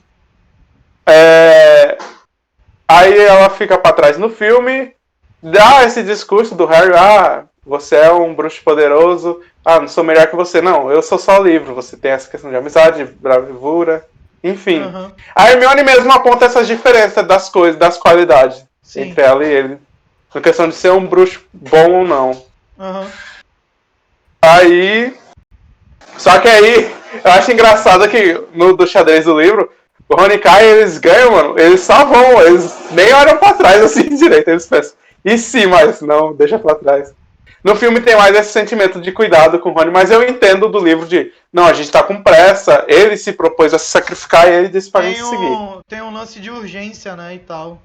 Aí ela fica pra trás no filme, dá esse discurso do Harry, você é um bruxo poderoso, não sou melhor que você, não, eu sou só livro, você tem essa questão de amizade, bravura, enfim. Uhum. A Hermione mesmo aponta essas diferenças das coisas, das qualidades. Sim. Entre ela e ele. Na questão de ser um bruxo bom ou não. Uhum. Aí. Só que aí, eu acho engraçado que do xadrez do livro, o Rony cai e eles ganham, mano. Eles só vão, eles nem olham pra trás assim direito. Eles pensam, e sim, mas não, deixa pra trás. No filme tem mais esse sentimento de cuidado com o Rony, mas eu entendo do livro de, não, a gente tá com pressa, ele se propôs a se sacrificar e ele disse pra gente seguir. Tem um lance de urgência, né, e tal.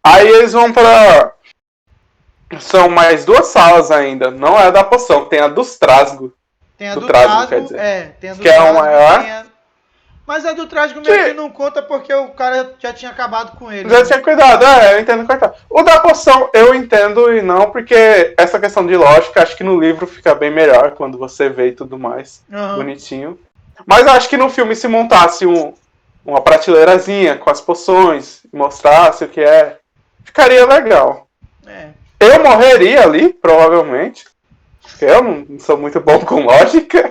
Aí eles vão pra... São mais 2 salas ainda, não é a da poção, tem a dos trasgos. Tem a do trasgo, quer dizer. Tem a do que trasgo, é o maior. Mas a do trágico meio que não conta porque o cara já tinha acabado com ele. Já né? tinha cuidado, eu entendo cortar. O da poção eu entendo e não, porque essa questão de lógica, acho que no livro fica bem melhor quando você vê e tudo mais, bonitinho. Mas eu acho que no filme se montasse uma prateleirazinha com as poções, mostrasse o que é, ficaria legal. Eu morreria ali, provavelmente, porque eu não sou muito bom com lógica.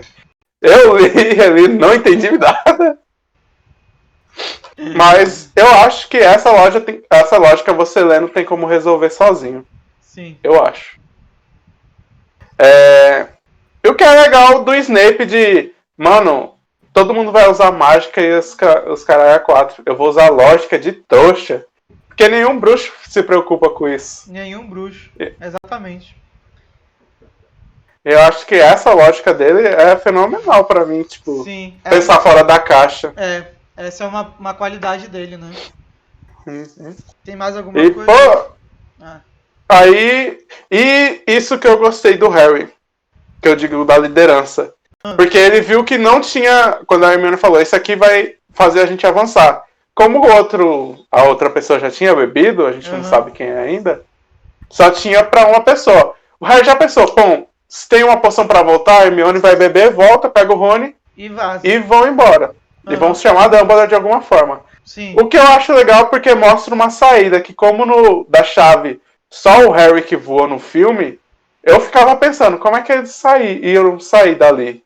Eu li ali, não entendi nada. Mas eu acho que essa lógica você lendo tem como resolver sozinho. Sim. Eu acho. E o que é legal do Snape de... Mano, todo mundo vai usar mágica e os caras é 4. Eu vou usar lógica de trouxa. Porque nenhum bruxo se preocupa com isso. Nenhum bruxo, exatamente. Eu acho que essa lógica dele é fenomenal pra mim, tipo... Sim, pensar fora da caixa. Essa é uma qualidade dele, né? Uhum. Tem mais alguma coisa? Pô, aí, e isso que eu gostei do Harry, que eu digo da liderança. Porque ele viu que não tinha, quando a Hermione falou, isso aqui vai fazer a gente avançar. Como a outra pessoa já tinha bebido, a gente não sabe quem é ainda, só tinha pra uma pessoa. O Harry já pensou, bom, se tem uma poção pra voltar, a Hermione vai beber, volta, pega o Rony e vão embora. E vão se chamar Dumbledore de alguma forma. Sim. O que eu acho legal porque mostra uma saída, que como no da chave só o Harry que voa no filme, eu ficava pensando, como é que eles iam sair dali?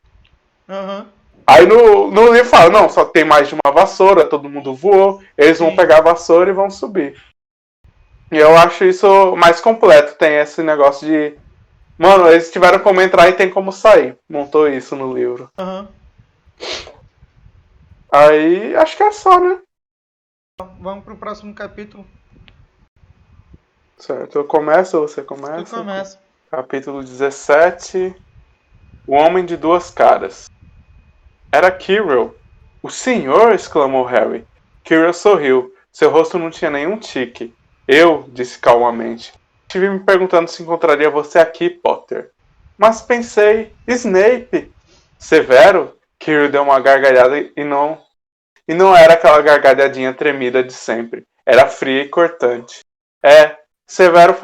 Aí no livro fala, não, só tem mais de uma vassoura, todo mundo voou, eles vão pegar a vassoura e vão subir. E eu acho isso mais completo, tem esse negócio de... Mano, eles tiveram como entrar e tem como sair. Montou isso no livro. Aí, acho que é só, né? Vamos pro próximo capítulo. Certo, eu começo ou você começa? Tu começa. Capítulo 17. O Homem de Duas Caras. Era Quirrell. O senhor! Exclamou Harry. Quirrell sorriu. Seu rosto não tinha nenhum tique. Eu, disse calmamente. Estive me perguntando se encontraria você aqui, Potter. Mas pensei... Snape! Severo? Quirrell deu uma gargalhada e não era aquela gargalhadinha tremida de sempre. Era fria e cortante. Severo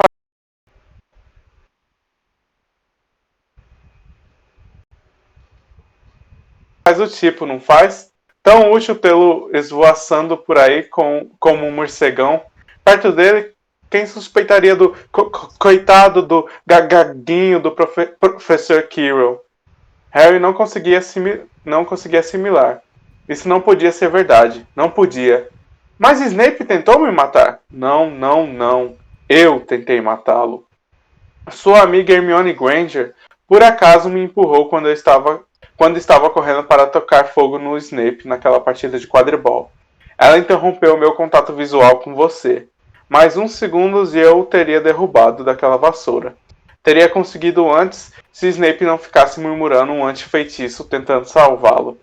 faz o tipo, não faz? Tão útil tê-lo esvoaçando por aí como um morcegão. Perto dele, quem suspeitaria do coitado do gagaguinho do professor Quirrell? Harry não conseguia assimilar. Isso não podia ser verdade. Não podia. Mas Snape tentou me matar. Não. Eu tentei matá-lo. Sua amiga Hermione Granger, por acaso, me empurrou quando estava correndo para tocar fogo no Snape naquela partida de quadribol. Ela interrompeu meu contato visual com você. Mais uns segundos e eu o teria derrubado daquela vassoura. Teria conseguido antes se Snape não ficasse murmurando um antifeitiço tentando salvá-lo.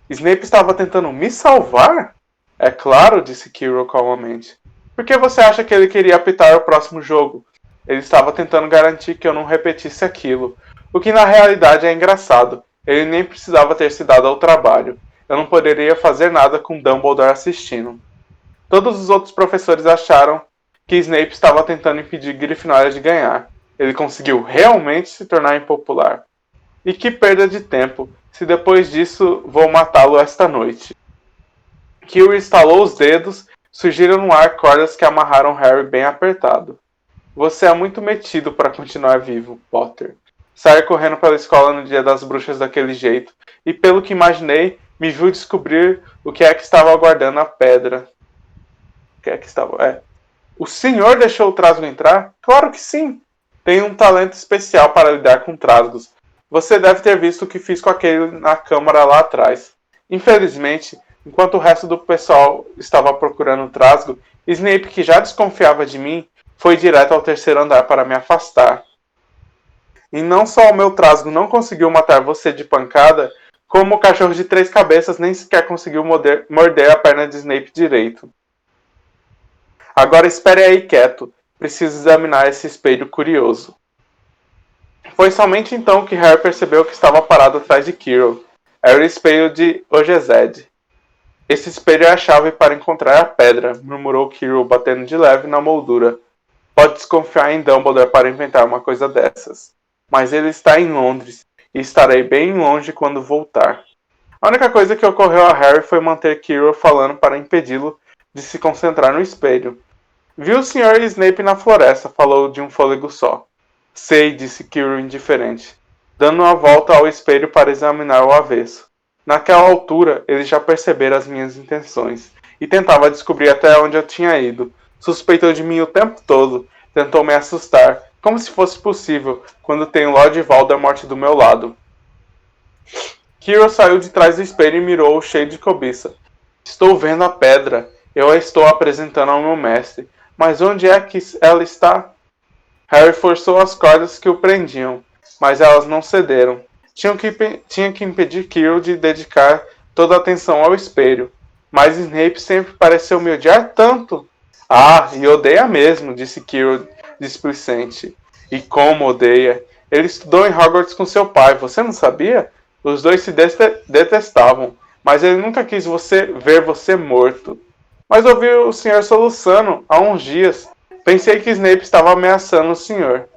Snape estava tentando me salvar? É claro, disse Quirrell calmamente. Por que você acha que ele queria apitar o próximo jogo? Ele estava tentando garantir que eu não repetisse aquilo. O que na realidade é engraçado. Ele nem precisava ter se dado ao trabalho. Eu não poderia fazer nada com Dumbledore assistindo. Todos os outros professores acharam que Snape estava tentando impedir Grifinória de ganhar. Ele conseguiu realmente se tornar impopular. E que perda de tempo, se depois disso vou matá-lo esta noite. Quirrell estalou os dedos, surgiram no ar cordas que amarraram Harry bem apertado. Você é muito metido para continuar vivo, Potter. Sair correndo pela escola no dia das bruxas daquele jeito, e pelo que imaginei, me viu descobrir o que é que estava aguardando a pedra. O que é que estava... O senhor deixou o trasgo entrar? Claro que sim. Tenho um talento especial para lidar com trasgos. Você deve ter visto o que fiz com aquele na câmara lá atrás. Infelizmente, enquanto o resto do pessoal estava procurando o trasgo, Snape, que já desconfiava de mim, foi direto ao terceiro andar para me afastar. E não só o meu trasgo não conseguiu matar você de pancada, como o cachorro de 3 cabeças nem sequer conseguiu morder a perna de Snape direito. Agora espere aí quieto. Preciso examinar esse espelho curioso. Foi somente então que Harry percebeu que estava parado atrás de Quirrell. Era o espelho de Ogezed. Esse espelho é a chave para encontrar a pedra, murmurou Quirrell, batendo de leve na moldura. Pode desconfiar em Dumbledore para inventar uma coisa dessas. Mas ele está em Londres, e estarei bem longe quando voltar. A única coisa que ocorreu a Harry foi manter Quirrell falando para impedi-lo de se concentrar no espelho. Viu o Sr. Snape na floresta, falou de um fôlego só. Sei, disse Quirrell indiferente, dando uma volta ao espelho para examinar o avesso. Naquela altura, ele já percebera as minhas intenções, e tentava descobrir até onde eu tinha ido. Suspeitou de mim o tempo todo, tentou me assustar, como se fosse possível, quando tenho Lord Voldemort do meu lado. Quirrell saiu de trás do espelho e mirou-o cheio de cobiça. Estou vendo a pedra. Eu a estou apresentando ao meu mestre. Mas onde é que ela está? Harry forçou as cordas que o prendiam, mas elas não cederam. Tinha que impedir Quirrell de dedicar toda a atenção ao espelho. Mas Snape sempre pareceu me odiar tanto. Ah, e odeia mesmo, disse Quirrell displicente. E como odeia? Ele estudou em Hogwarts com seu pai, você não sabia? Os dois se detestavam, mas ele nunca quis ver você morto. Mas ouvi o senhor soluçando há uns dias. Pensei que Snape estava ameaçando o senhor.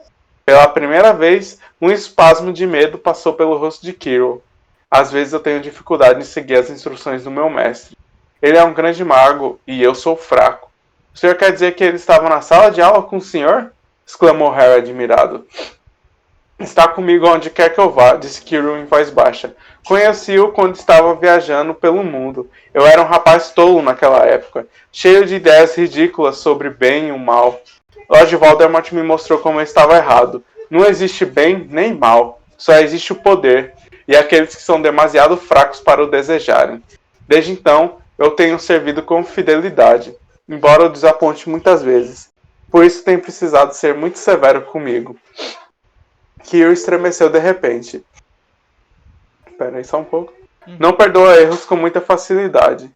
Pela primeira vez, um espasmo de medo passou pelo rosto de Quirrell. Às vezes eu tenho dificuldade em seguir as instruções do meu mestre. Ele é um grande mago e eu sou fraco. O senhor quer dizer que ele estava na sala de aula com o senhor? Exclamou Harry admirado. Está comigo onde quer que eu vá, disse Quirrell em voz baixa. Conheci-o quando estava viajando pelo mundo. Eu era um rapaz tolo naquela época, cheio de ideias ridículas sobre bem e o mal. Lord Voldemort me mostrou como eu estava errado. Não existe bem nem mal, só existe o poder, e aqueles que são demasiado fracos para o desejarem. Desde então, eu tenho servido com fidelidade, embora eu desaponte muitas vezes. Por isso tenho precisado ser muito severo comigo. Quirrell estremeceu de repente. Espera aí só um pouco. Não perdoa erros com muita facilidade.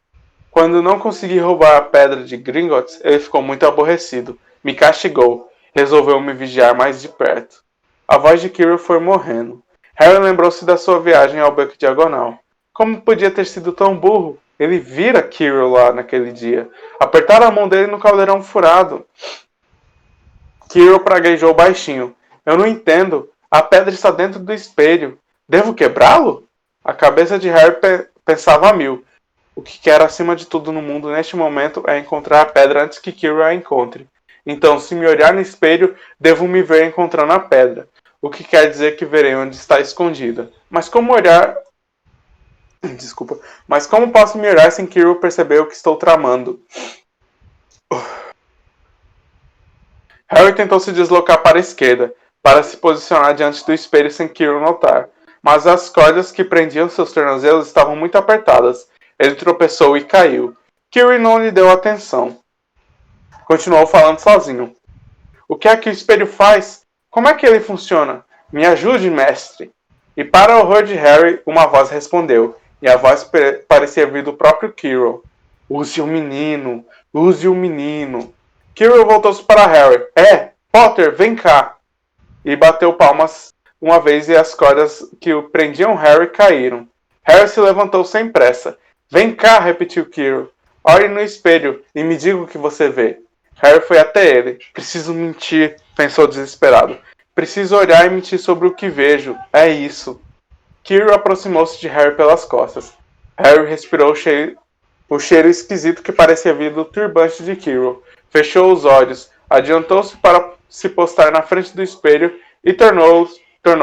Quando não consegui roubar a pedra de Gringotts, ele ficou muito aborrecido. Me castigou. Resolveu me vigiar mais de perto. A voz de Quirrell foi morrendo. Harry lembrou-se da sua viagem ao Beco Diagonal. Como podia ter sido tão burro? Ele vira Quirrell lá naquele dia. Apertaram a mão dele no caldeirão furado. Quirrell praguejou baixinho. Eu não entendo. A pedra está dentro do espelho. Devo quebrá-lo? A cabeça de Harry pensava a mil. O que quer acima de tudo no mundo neste momento é encontrar a pedra antes que Quirrell a encontre. Então, se me olhar no espelho, devo me ver encontrando a pedra. O que quer dizer que verei onde está escondida. Mas como olhar... Desculpa. Mas como posso me olhar sem Quirrell perceber o que estou tramando? Harry tentou se deslocar para a esquerda, para se posicionar diante do espelho sem Quirrell notar. Mas as cordas que prendiam seus tornozelos estavam muito apertadas. Ele tropeçou e caiu. Quirrell não lhe deu atenção. Continuou falando sozinho. O que é que o espelho faz? Como é que ele funciona? Me ajude, mestre. E para o horror de Harry, uma voz respondeu. E a voz parecia vir do próprio Quirrell. Use o menino. Use o menino. Quirrell voltou-se para Harry. Potter, vem cá. E bateu palmas uma vez e as cordas que o prendiam Harry caíram. Harry se levantou sem pressa. Vem cá, repetiu Quirrell. Olhe no espelho e me diga o que você vê. Harry foi até ele. Preciso mentir, pensou desesperado. Preciso olhar e mentir sobre o que vejo. É isso. Quirrell aproximou-se de Harry pelas costas. Harry respirou o cheiro esquisito que parecia vir do turbante de Quirrell. Fechou os olhos, adiantou-se para se postar na frente do espelho e tornou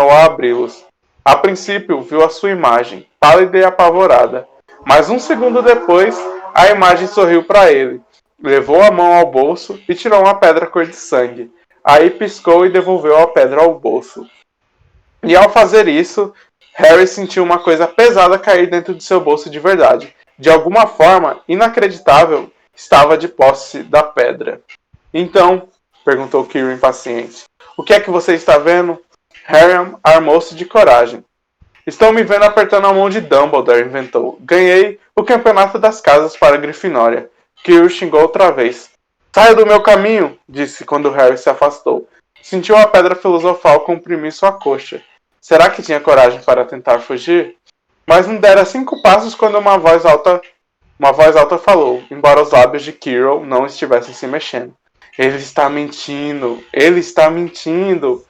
a abri-los. A princípio, viu a sua imagem, pálida e apavorada. Mas um segundo depois, a imagem sorriu para ele. Levou a mão ao bolso e tirou uma pedra cor de sangue. Aí piscou e devolveu a pedra ao bolso. E ao fazer isso, Harry sentiu uma coisa pesada cair dentro de seu bolso de verdade. De alguma forma, inacreditável, estava de posse da pedra. Então, perguntou Quirrell impaciente, o que é que você está vendo? Harry armou-se de coragem. Estou me vendo apertando a mão de Dumbledore, inventou. Ganhei o campeonato das casas para a Grifinória. Quirrell xingou outra vez. Saia do meu caminho, disse quando Harry se afastou. Sentiu a pedra filosofal comprimir sua coxa. Será que tinha coragem para tentar fugir? Mas não dera 5 passos quando uma voz alta Uma voz alta falou, embora os lábios de Quirrell não estivessem se mexendo. Ele está mentindo! Ele está mentindo!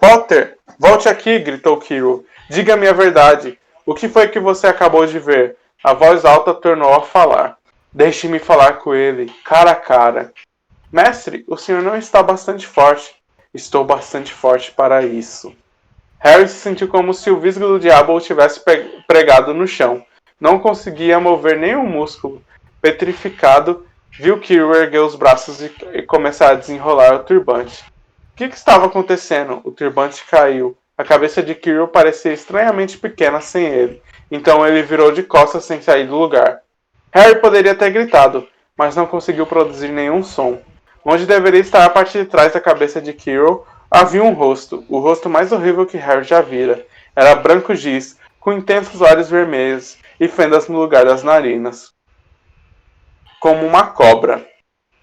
Potter, volte aqui! Gritou Quirrell. Diga-me a verdade. O que foi que você acabou de ver? A voz alta tornou a falar. Deixe-me falar com ele, cara a cara. Mestre, o senhor não está bastante forte. Estou bastante forte para isso. Harry se sentiu como se o visgo do diabo o tivesse pregado no chão. Não conseguia mover nenhum músculo. Petrificado, viu Quirrell erguer os braços e começar a desenrolar o turbante. O que estava acontecendo? O turbante caiu. A cabeça de Quirrell parecia estranhamente pequena sem ele. Então ele virou de costas sem sair do lugar. Harry poderia ter gritado, mas não conseguiu produzir nenhum som. Onde deveria estar a parte de trás da cabeça de Quirrell, havia um rosto, o rosto mais horrível que Harry já vira. Era branco giz, com intensos olhos vermelhos e fendas no lugar das narinas. Como uma cobra.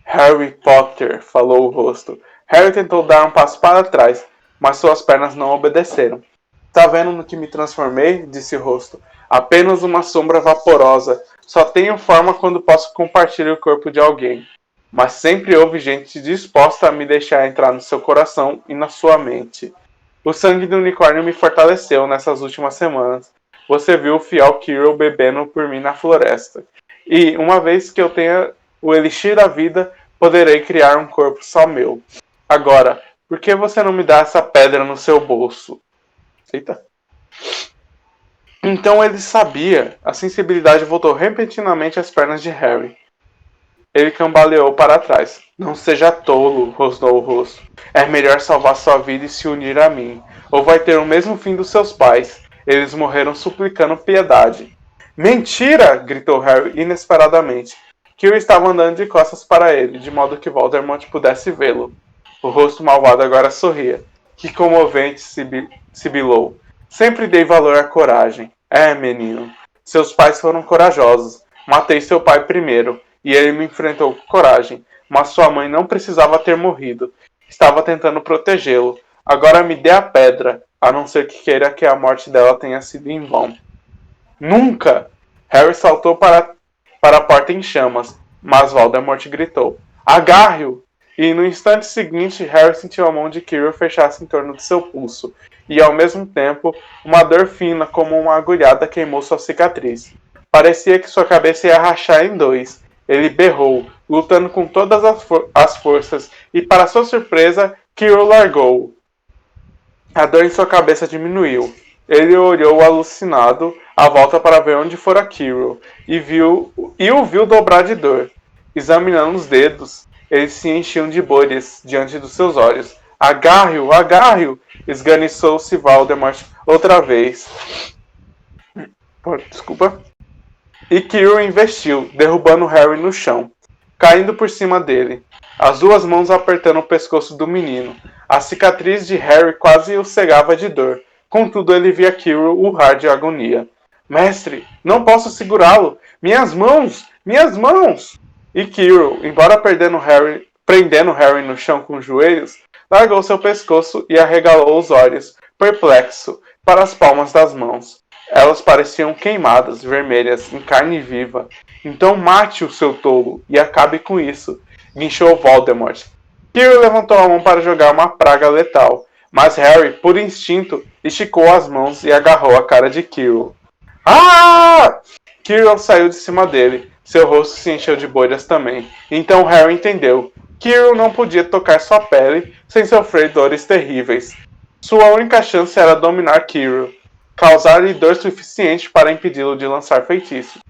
Harry Potter, falou o rosto. Harry tentou dar um passo para trás, mas suas pernas não obedeceram. Tá vendo no que me transformei? Disse o rosto. Apenas uma sombra vaporosa. Só tenho forma quando posso compartilhar o corpo de alguém. Mas sempre houve gente disposta a me deixar entrar no seu coração e na sua mente. O sangue do unicórnio me fortaleceu nessas últimas semanas. Você viu o fiel Quirrell bebendo por mim na floresta. E, uma vez que eu tenha o elixir da vida, poderei criar um corpo só meu. Agora, por que você não me dá essa pedra no seu bolso? Eita. Então ele sabia. A sensibilidade voltou repentinamente às pernas de Harry. Ele cambaleou para trás. Não seja tolo, rosnou o rosto. É melhor salvar sua vida e se unir a mim. Ou vai ter o mesmo fim dos seus pais. Eles morreram suplicando piedade. Mentira! Gritou Harry inesperadamente. Quirrell estava andando de costas para ele, de modo que Voldemort pudesse vê-lo. O rosto malvado agora sorria. Que comovente, sibilou. Sempre dei valor à coragem. É, menino. Seus pais foram corajosos. Matei seu pai primeiro. E ele me enfrentou com coragem, mas sua mãe não precisava ter morrido. Estava tentando protegê-lo. Agora me dê a pedra, a não ser que queira que a morte dela tenha sido em vão. Nunca! Harry saltou para a porta em chamas, mas Voldemort gritou. Agarre-o! E no instante seguinte, Harry sentiu a mão de Quirrell fechar-se em torno de seu pulso, e ao mesmo tempo, uma dor fina como uma agulhada queimou sua cicatriz. Parecia que sua cabeça ia rachar em dois. Ele berrou, lutando com todas as forças, e para sua surpresa, Quirrell largou-o. A dor em sua cabeça diminuiu. Ele olhou alucinado à volta para ver onde fora Quirrell, e o viu dobrar de dor. Examinando os dedos, eles se enchiam de bolhas diante dos seus olhos. Agarre-o! Agarre-o! Esganiçou-se Voldemort outra vez. Desculpa. E Quirrell investiu, derrubando Harry no chão, caindo por cima dele, as duas mãos apertando o pescoço do menino. A cicatriz de Harry quase o cegava de dor, contudo ele via Quirrell urrar de agonia. Mestre, não posso segurá-lo! Minhas mãos! Minhas mãos! E Quirrell, embora prendendo Harry no chão com os joelhos, largou seu pescoço e arregalou os olhos, perplexo, para as palmas das mãos. Elas pareciam queimadas, vermelhas, em carne viva. Então mate-o, seu tolo, e acabe com isso, guinchou Voldemort. Quirrell levantou a mão para jogar uma praga letal, mas Harry, por instinto, esticou as mãos e agarrou a cara de Quirrell. Ah! Quirrell saiu de cima dele. Seu rosto se encheu de bolhas também. Então Harry entendeu. Quirrell não podia tocar sua pele sem sofrer dores terríveis. Sua única chance era dominar Quirrell. Causar-lhe dor suficiente para impedi-lo de lançar feitiços.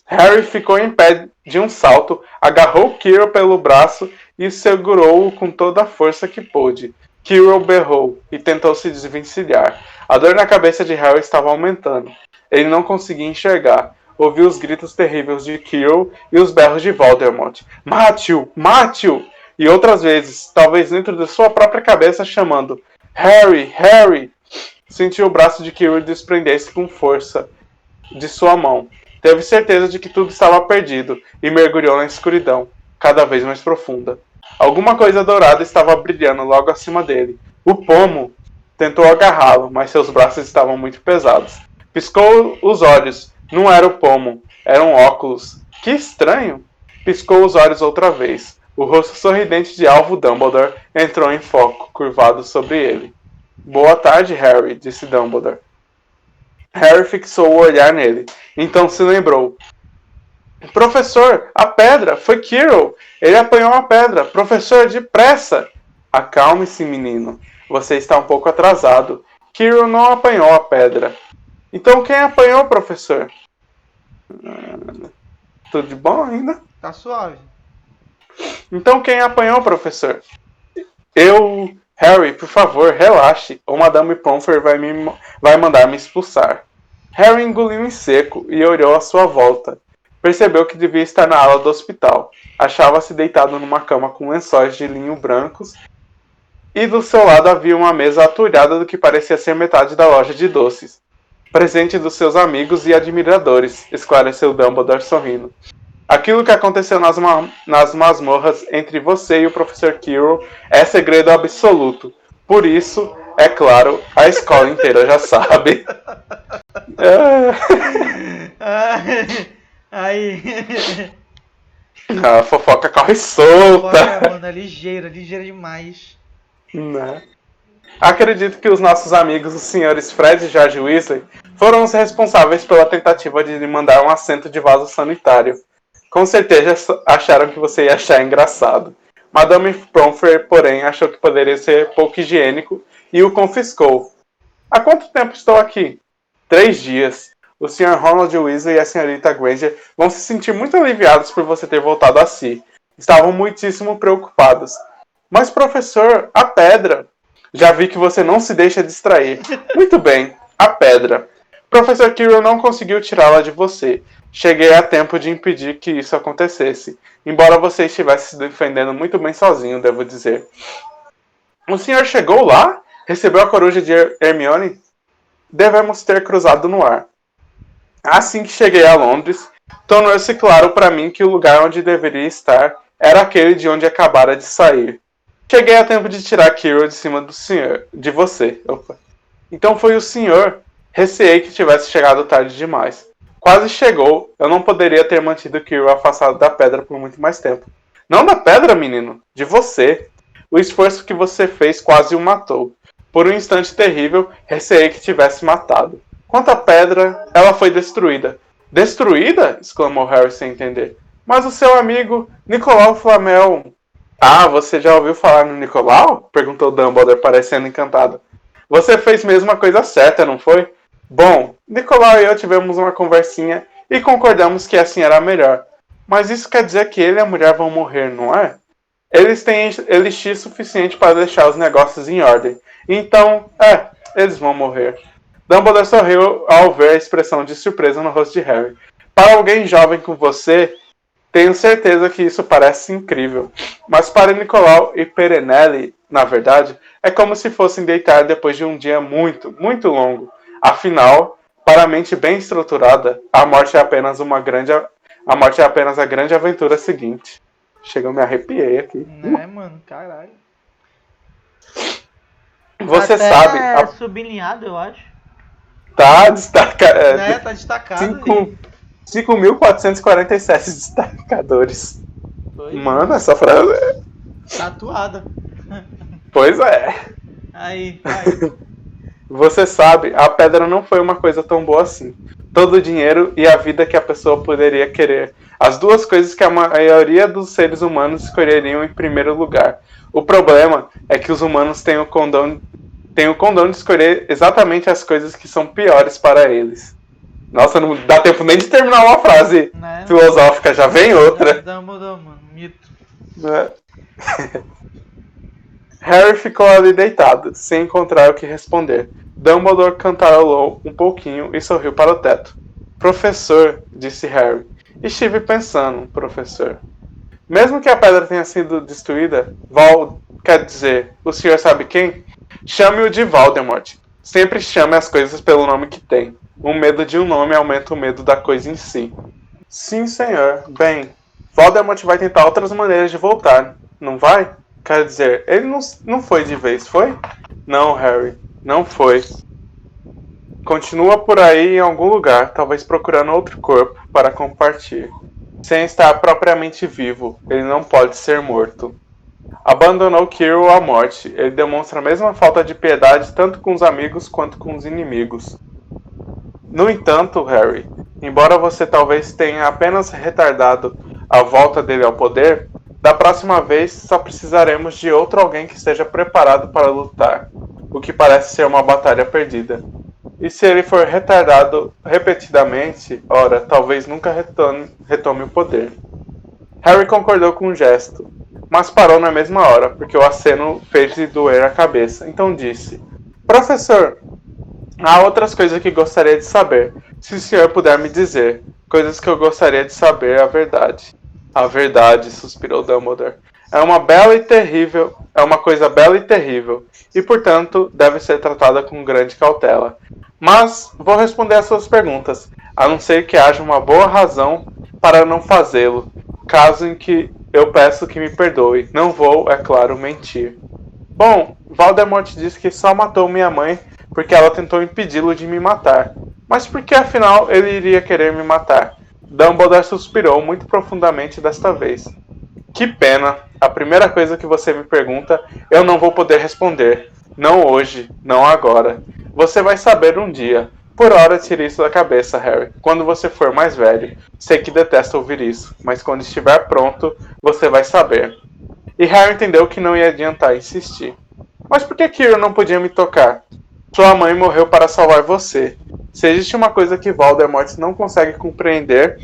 Harry ficou em pé de um salto, agarrou Quirrell pelo braço e segurou-o com toda a força que pôde. Quirrell berrou e tentou se desvencilhar. A dor na cabeça de Harry estava aumentando. Ele não conseguia enxergar. Ouviu os gritos terríveis de Quirrell e os berros de Voldemort. Mate-o! Mate-o! E outras vezes, talvez dentro de sua própria cabeça, chamando Harry! Harry! Sentiu o braço de Quirrell desprender-se com força de sua mão. Teve certeza de que tudo estava perdido e mergulhou na escuridão, cada vez mais profunda. Alguma coisa dourada estava brilhando logo acima dele. O pomo! Tentou agarrá-lo, mas seus braços estavam muito pesados. Piscou os olhos. Não era o pomo, eram óculos. Que estranho! Piscou os olhos outra vez. O rosto sorridente de Alvo Dumbledore entrou em foco, curvado sobre ele. Boa tarde, Harry, disse Dumbledore. Harry fixou o olhar nele. Então se lembrou. Professor, a pedra! Foi Quirrell! Ele apanhou a pedra! Professor, depressa! Acalme-se, menino. Você está um pouco atrasado. Quirrell não apanhou a pedra. Então quem apanhou, professor? Tudo de bom ainda? Tá suave. Então quem apanhou, professor? Eu... Harry, por favor, relaxe, ou Madame Pomfrey vai mandar me expulsar. Harry engoliu em seco e olhou à sua volta. Percebeu que devia estar na ala do hospital. Achava-se deitado numa cama com lençóis de linho brancos e do seu lado havia uma mesa atulhada do que parecia ser metade da loja de doces. Presente dos seus amigos e admiradores, esclareceu Dumbledore sorrindo. Aquilo que aconteceu nas masmorras entre você e o Professor Quirrell é segredo absoluto. Por isso, é claro, a escola inteira já sabe. Aí. A fofoca corre solta. Fofoca, mano, é ligeira demais. Né? Acredito que os nossos amigos, os senhores Fred e George Weasley, foram os responsáveis pela tentativa de lhe mandar um assento de vaso sanitário. Com certeza acharam que você ia achar engraçado. Madame Pomfrey, porém, achou que poderia ser pouco higiênico e o confiscou. Há quanto tempo estou aqui? 3 dias. O Sr. Ronald Weasley e a Sra. Granger vão se sentir muito aliviados por você ter voltado a si. Estavam muitíssimo preocupados. Mas, professor, a pedra... Já vi que você não se deixa distrair. Muito bem, a pedra. Professor Quirrell não conseguiu tirá-la de você. Cheguei a tempo de impedir que isso acontecesse. Embora você estivesse se defendendo muito bem sozinho, devo dizer. O senhor chegou lá? Recebeu a coruja de Hermione? Devemos ter cruzado no ar. Assim que cheguei a Londres, tornou-se claro para mim que o lugar onde deveria estar era aquele de onde acabara de sair. Cheguei a tempo de tirar Quirrell de cima do senhor, de você. Opa. Então foi o senhor. Receei que tivesse chegado tarde demais. Quase chegou. Eu não poderia ter mantido Quirrell afastado da pedra por muito mais tempo. Não da pedra, menino. De você. O esforço que você fez quase o matou. Por um instante terrível, receei que tivesse matado. Quanto à pedra, ela foi destruída. Destruída? Exclamou Harry sem entender. Mas o seu amigo, Nicolau Flamel... Ah, você já ouviu falar no Nicolau? Perguntou Dumbledore, parecendo encantado. Você fez mesmo a coisa certa, não foi? Bom, Nicolau e eu tivemos uma conversinha e concordamos que assim era melhor. Mas isso quer dizer que ele e a mulher vão morrer, não é? Eles têm elixir suficiente para deixar os negócios em ordem. Então, eles vão morrer. Dumbledore sorriu ao ver a expressão de surpresa no rosto de Harry. Para alguém jovem como você... Tenho certeza que isso parece incrível, mas para Nicolau e Perenelle, na verdade, é como se fossem deitar depois de um dia muito, muito longo. Afinal, para a mente bem estruturada, a morte é apenas a grande aventura seguinte. Chega, eu me arrepiei aqui. Né, mano, caralho. Você até sabe... É sublinhado, eu acho. Tá destacado. Tá destacado. 5.447 destacadores. Foi. Mano, essa frase é... Tatuada. Pois é. Aí, vai. Você sabe, a pedra não foi uma coisa tão boa assim. Todo o dinheiro e a vida que a pessoa poderia querer. As duas coisas que a maioria dos seres humanos escolheriam em primeiro lugar. O problema é que os humanos têm o condão de escolher exatamente as coisas que são piores para eles. Nossa, não dá tempo nem de terminar uma frase filosófica, já vem outra. Mudou, mano. Mito. Harry ficou ali deitado, sem encontrar o que responder. Dumbledore cantarolou um pouquinho e sorriu para o teto. Professor, disse Harry. Estive pensando, professor. Mesmo que a pedra tenha sido destruída, quer dizer, o senhor sabe quem? Chame-o de Voldemort. Sempre chame as coisas pelo nome que tem. O medo de um nome aumenta o medo da coisa em si. Sim, senhor. Bem, Voldemort vai tentar outras maneiras de voltar, não vai? Quer dizer, ele não foi de vez, foi? Não, Harry, não foi. Continua por aí em algum lugar, talvez procurando outro corpo para compartilhar. Sem estar propriamente vivo, ele não pode ser morto. Abandonou Kirill à morte. Ele demonstra a mesma falta de piedade tanto com os amigos quanto com os inimigos. No entanto, Harry, embora você talvez tenha apenas retardado a volta dele ao poder, da próxima vez só precisaremos de outro alguém que esteja preparado para lutar, o que parece ser uma batalha perdida. E se ele for retardado repetidamente, ora, talvez nunca retome o poder. Harry concordou com o gesto, mas parou na mesma hora, porque o aceno fez-lhe doer a cabeça. Então disse: Professor, há outras coisas que gostaria de saber. Se o senhor puder me dizer, coisas que eu gostaria de saber a verdade. A verdade, suspirou Dumbledore, é uma coisa bela e terrível, e portanto deve ser tratada com grande cautela. Mas vou responder às suas perguntas, a não ser que haja uma boa razão para não fazê-lo, caso em que eu peço que me perdoe. Não vou, é claro, mentir. Bom, Voldemort disse que só matou minha mãe porque ela tentou impedi-lo de me matar. Mas por que afinal ele iria querer me matar? Dumbledore suspirou muito profundamente desta vez. Que pena. A primeira coisa que você me pergunta, eu não vou poder responder. Não hoje, não agora. Você vai saber um dia. Por hora, tire isso da cabeça, Harry. Quando você for mais velho. Sei que detesta ouvir isso, mas quando estiver pronto, você vai saber. E Harry entendeu que não ia adiantar insistir. Mas por que Kirill não podia me tocar? Sua mãe morreu para salvar você. Se existe uma coisa que Voldemort não consegue compreender,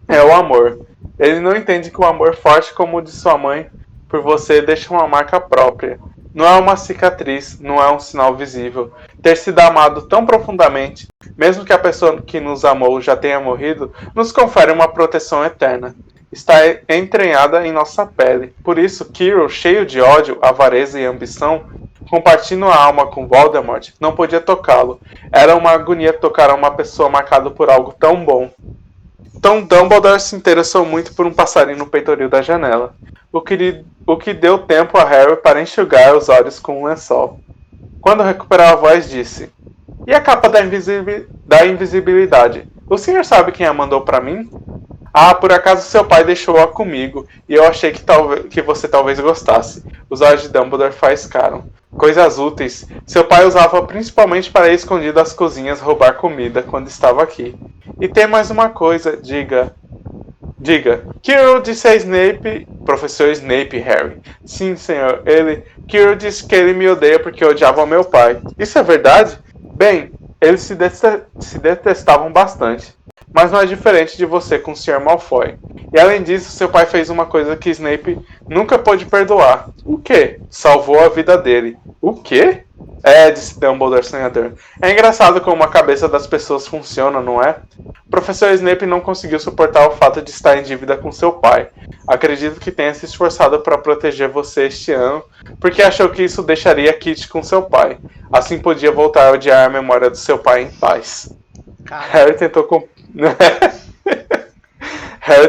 é o amor. Ele não entende que o amor forte como o de sua mãe por você deixa uma marca própria. Não é uma cicatriz, não é um sinal visível. Ter sido amado tão profundamente, mesmo que a pessoa que nos amou já tenha morrido, nos confere uma proteção eterna. Está entranhada em nossa pele. Por isso, Kirill, cheio de ódio, avareza e ambição, compartilhando a alma com Voldemort, não podia tocá-lo. Era uma agonia tocar a uma pessoa marcada por algo tão bom. Então Dumbledore se interessou muito por um passarinho no peitoril da janela, o que deu tempo a Harry para enxugar os olhos com um lençol. Quando recuperou a voz, disse: E a capa da invisibilidade? O senhor sabe quem a mandou para mim? Ah, por acaso seu pai deixou-a comigo, e eu achei que você talvez gostasse. Os olhos de Dumbledore faiscaram. Coisas úteis. Seu pai usava principalmente para ir escondido às cozinhas roubar comida quando estava aqui. E tem mais uma coisa, diga. Quirrell disse a Snape, professor Snape, Harry. Sim, senhor, Quirrell disse que ele me odeia porque odiava meu pai. Isso é verdade? Bem, eles se detestavam bastante. Mas não é diferente de você com o Sr. Malfoy. E além disso, seu pai fez uma coisa que Snape nunca pôde perdoar. O quê? Salvou a vida dele. O quê? Disse Dumbledore sonhador. É engraçado como a cabeça das pessoas funciona, não é? O professor Snape não conseguiu suportar o fato de estar em dívida com seu pai. Acredito que tenha se esforçado para proteger você este ano, porque achou que isso deixaria Kit com seu pai. Assim podia voltar a odiar a memória do seu pai em paz. Harry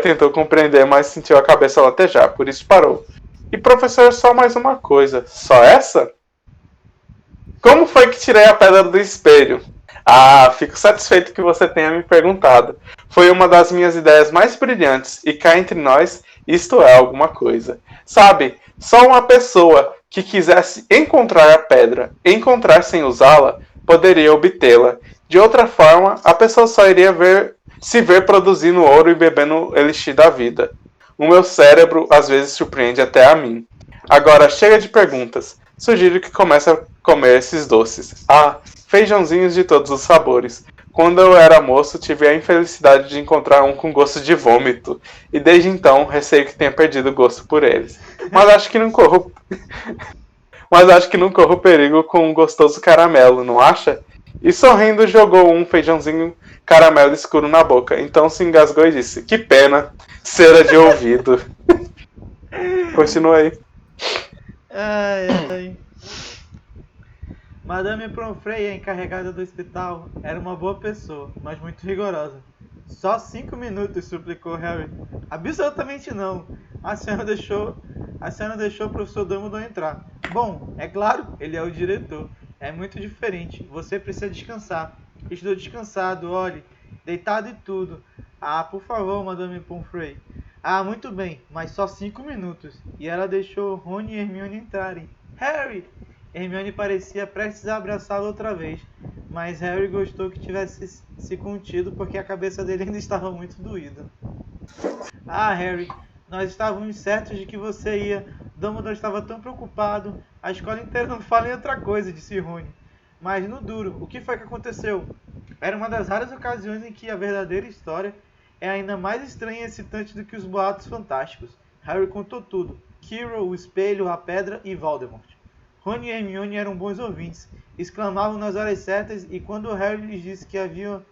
tentou compreender, mas sentiu a cabeça latejar, por isso parou. E professor, só mais uma coisa. Só essa? Como foi que tirei a pedra do espelho? Ah, fico satisfeito que você tenha me perguntado. Foi uma das minhas ideias mais brilhantes, e cá entre nós, isto é alguma coisa. Sabe, só uma pessoa que quisesse encontrar a pedra, encontrar sem usá-la, poderia obtê-la. De outra forma, a pessoa só iria se ver produzindo ouro e bebendo elixir da vida. O meu cérebro às vezes surpreende até a mim. Agora, chega de perguntas. Sugiro que comece a comer esses doces. Ah, feijãozinhos de todos os sabores. Quando eu era moço, tive a infelicidade de encontrar um com gosto de vômito. E desde então, receio que tenha perdido o gosto por eles. Mas acho que não corro perigo com um gostoso caramelo, não acha? E sorrindo jogou um feijãozinho caramelo escuro na boca. Então se engasgou e disse: Que pena, cera de ouvido. Continua aí. Ai. Madame Pomfrey, a encarregada do hospital, era uma boa pessoa, mas muito rigorosa. Só 5 minutos, suplicou Harry. Absolutamente não. A senhora deixou o professor Dumbledore entrar. Bom, é claro, ele é o diretor. É muito diferente. Você precisa descansar. Estou descansado, olhe, deitado e tudo. Ah, por favor, Madame Pomfrey. Ah, muito bem, mas só 5 minutos. E ela deixou Rony e Hermione entrarem. Harry! Hermione parecia prestes a abraçá-lo outra vez, mas Harry gostou que tivesse se contido porque a cabeça dele ainda estava muito doída. Ah, Harry, nós estávamos certos de que você ia. Dumbledore estava tão preocupado. A escola inteira não fala em outra coisa, disse Rony. Mas no duro, o que foi que aconteceu? Era uma das raras ocasiões em que a verdadeira história é ainda mais estranha e excitante do que os boatos fantásticos. Harry contou tudo. Quirrell, o espelho, a pedra e Voldemort. Rony e Hermione eram bons ouvintes. Exclamavam nas horas certas e quando Harry lhes disse que havia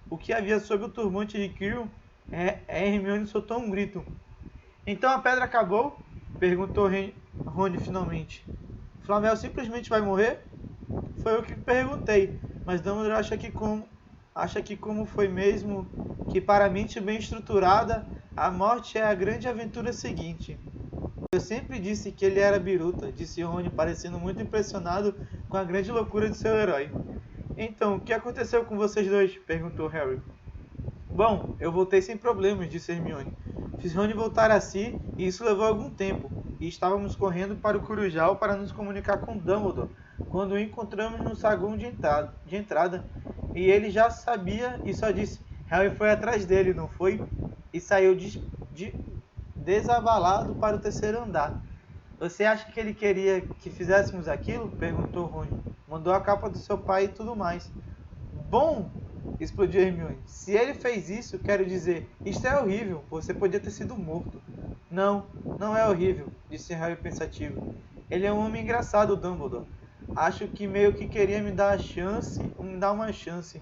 o que havia sob o turbante de Quirrell, Hermione soltou um grito. Então a pedra acabou? Perguntou Rony finalmente. Flamel simplesmente vai morrer? Foi o que perguntei, mas Dumbledore acha que como foi mesmo que para a mente bem estruturada, a morte é a grande aventura seguinte. Eu sempre disse que ele era biruta, disse Rony, parecendo muito impressionado com a grande loucura de seu herói. Então, o que aconteceu com vocês dois? Perguntou Harry. Bom, eu voltei sem problemas, disse Hermione. Fiz Rony voltar a si, e isso levou algum tempo, e estávamos correndo para o Corujal para nos comunicar com Dumbledore, quando o encontramos no saguão de entrada, e ele já sabia e só disse, Harry foi atrás dele, não foi? E saiu desabalado para o terceiro andar. Você acha que ele queria que fizéssemos aquilo? Perguntou Rony. Mandou a capa do seu pai e tudo mais. Bom, explodiu Hermione. Se ele fez isso, quero dizer, isto é horrível. Você podia ter sido morto. Não, não é horrível, disse Harry pensativo. Ele é um homem engraçado, Dumbledore. Acho que meio que queria me dar uma chance.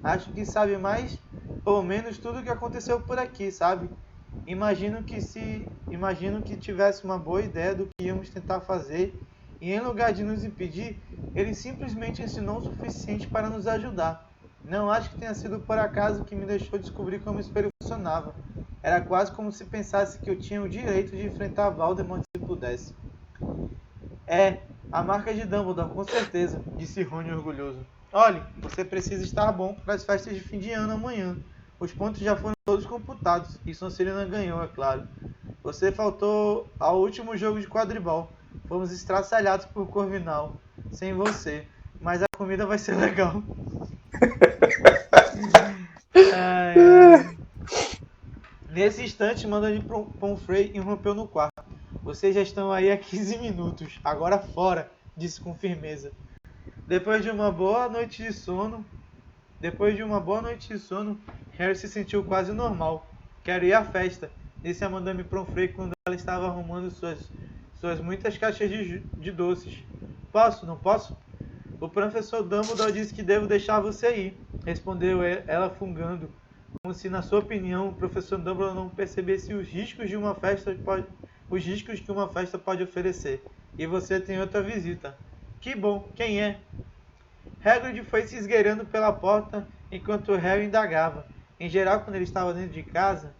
Acho que sabe mais ou menos tudo o que aconteceu por aqui, sabe? Imagino que tivesse uma boa ideia do que íamos tentar fazer e em lugar de nos impedir, ele simplesmente ensinou o suficiente para nos ajudar. Não acho que tenha sido por acaso que me deixou descobrir como o espelho funcionava. Era quase como se pensasse que eu tinha o direito de enfrentar Voldemort se pudesse. É, a marca de Dumbledore, com certeza, disse Rony orgulhoso. Olhe, você precisa estar bom para as festas de fim de ano amanhã. Os pontos já foram todos computados, e Sonserina ganhou, é claro. Você faltou ao último jogo de quadribol. Fomos estraçalhados por Corvinal, sem você. Mas a comida vai ser legal. Ai, ai. Nesse instante, Madame Pomfrey irrompeu no quarto. Vocês já estão aí há 15 minutos. Agora fora, disse com firmeza. Depois de uma boa noite de sono, Harry se sentiu quase normal. Quero ir à festa, disse a Madame Pomfrey quando ela estava arrumando suas muitas caixas de doces. Posso, não posso? O professor Dumbledore disse que devo deixar você ir, respondeu ela fungando, como se, na sua opinião, o professor Dumbledore não percebesse os riscos que uma festa pode oferecer. E você tem outra visita. Que bom, quem é? Hagrid foi se esgueirando pela porta enquanto Harry indagava. Em geral, quando ele estava dentro de casa,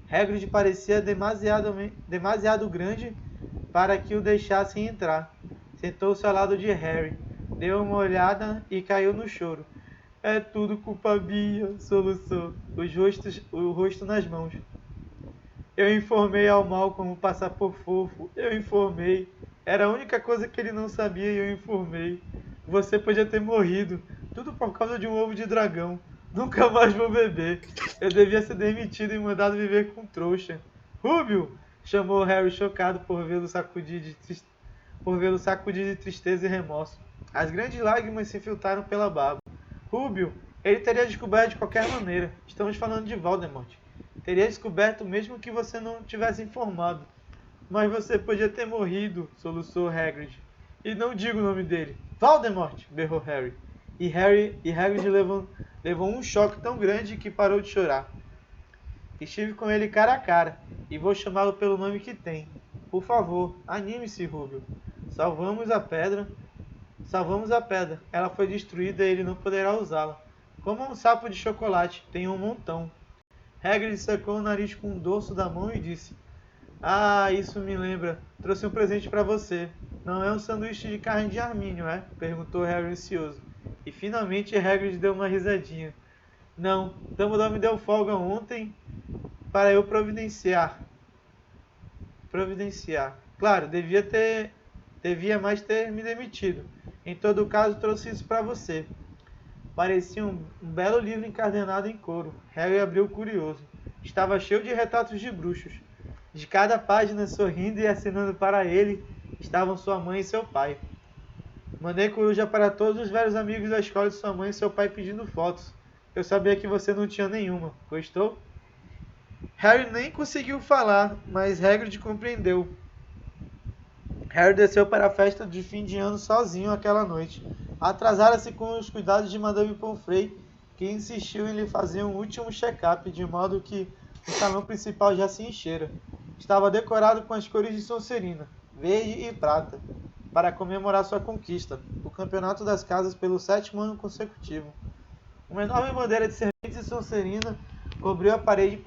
Hagrid parecia demasiado grande para que o deixassem entrar. Sentou-se ao lado de Harry, deu uma olhada e caiu no choro. É tudo culpa minha, soluçou, o rosto nas mãos. Eu informei ao Malcolm passar por fofo. Eu informei. Era a única coisa que ele não sabia e eu informei. Você podia ter morrido. Tudo por causa de um ovo de dragão. Nunca mais vou beber. Eu devia ser demitido e mandado viver com trouxa. Rúbio! Chamou Harry chocado por vê-lo sacudir de tristeza e remorso. As grandes lágrimas se filtraram pela barba. Rúbio! Ele teria descoberto de qualquer maneira. Estamos falando de Voldemort. Teria descoberto mesmo que você não tivesse informado. Mas você podia ter morrido, soluçou Hagrid. E não digo o nome dele. Voldemort! Berrou Harry. E Hagrid levou um choque tão grande que parou de chorar. Estive com ele cara a cara, e vou chamá-lo pelo nome que tem. Por favor, anime-se, Rúbio. Salvamos a pedra. Ela foi destruída e ele não poderá usá-la. Como um sapo de chocolate, tem um montão. Hagrid secou o nariz com o dorso da mão e disse: Ah, isso me lembra. Trouxe um presente para você. Não é um sanduíche de carne de arminho, é? Perguntou Harry ansioso. E finalmente Hagrid deu uma risadinha. Não, Dumbledore me deu folga ontem para eu providenciar. Claro, devia mais ter me demitido. Em todo caso, trouxe isso para você. Parecia um belo livro encadernado em couro. Harry abriu curioso. Estava cheio de retratos de bruxos. De cada página, sorrindo e acenando para ele, estavam sua mãe e seu pai. Mandei coruja para todos os velhos amigos da escola de sua mãe e seu pai pedindo fotos. Eu sabia que você não tinha nenhuma. Gostou? Harry nem conseguiu falar, mas Hagrid compreendeu. Harry desceu para a festa de fim de ano sozinho aquela noite. Atrasara-se com os cuidados de Madame Pomfrey, que insistiu em lhe fazer um último check-up, de modo que o salão principal já se enchera. Estava decorado com as cores de Sonserina, verde e prata, para comemorar sua conquista, o campeonato das casas pelo 7º ano consecutivo. Uma enorme bandeira de serpentes de Sonserina cobriu a parede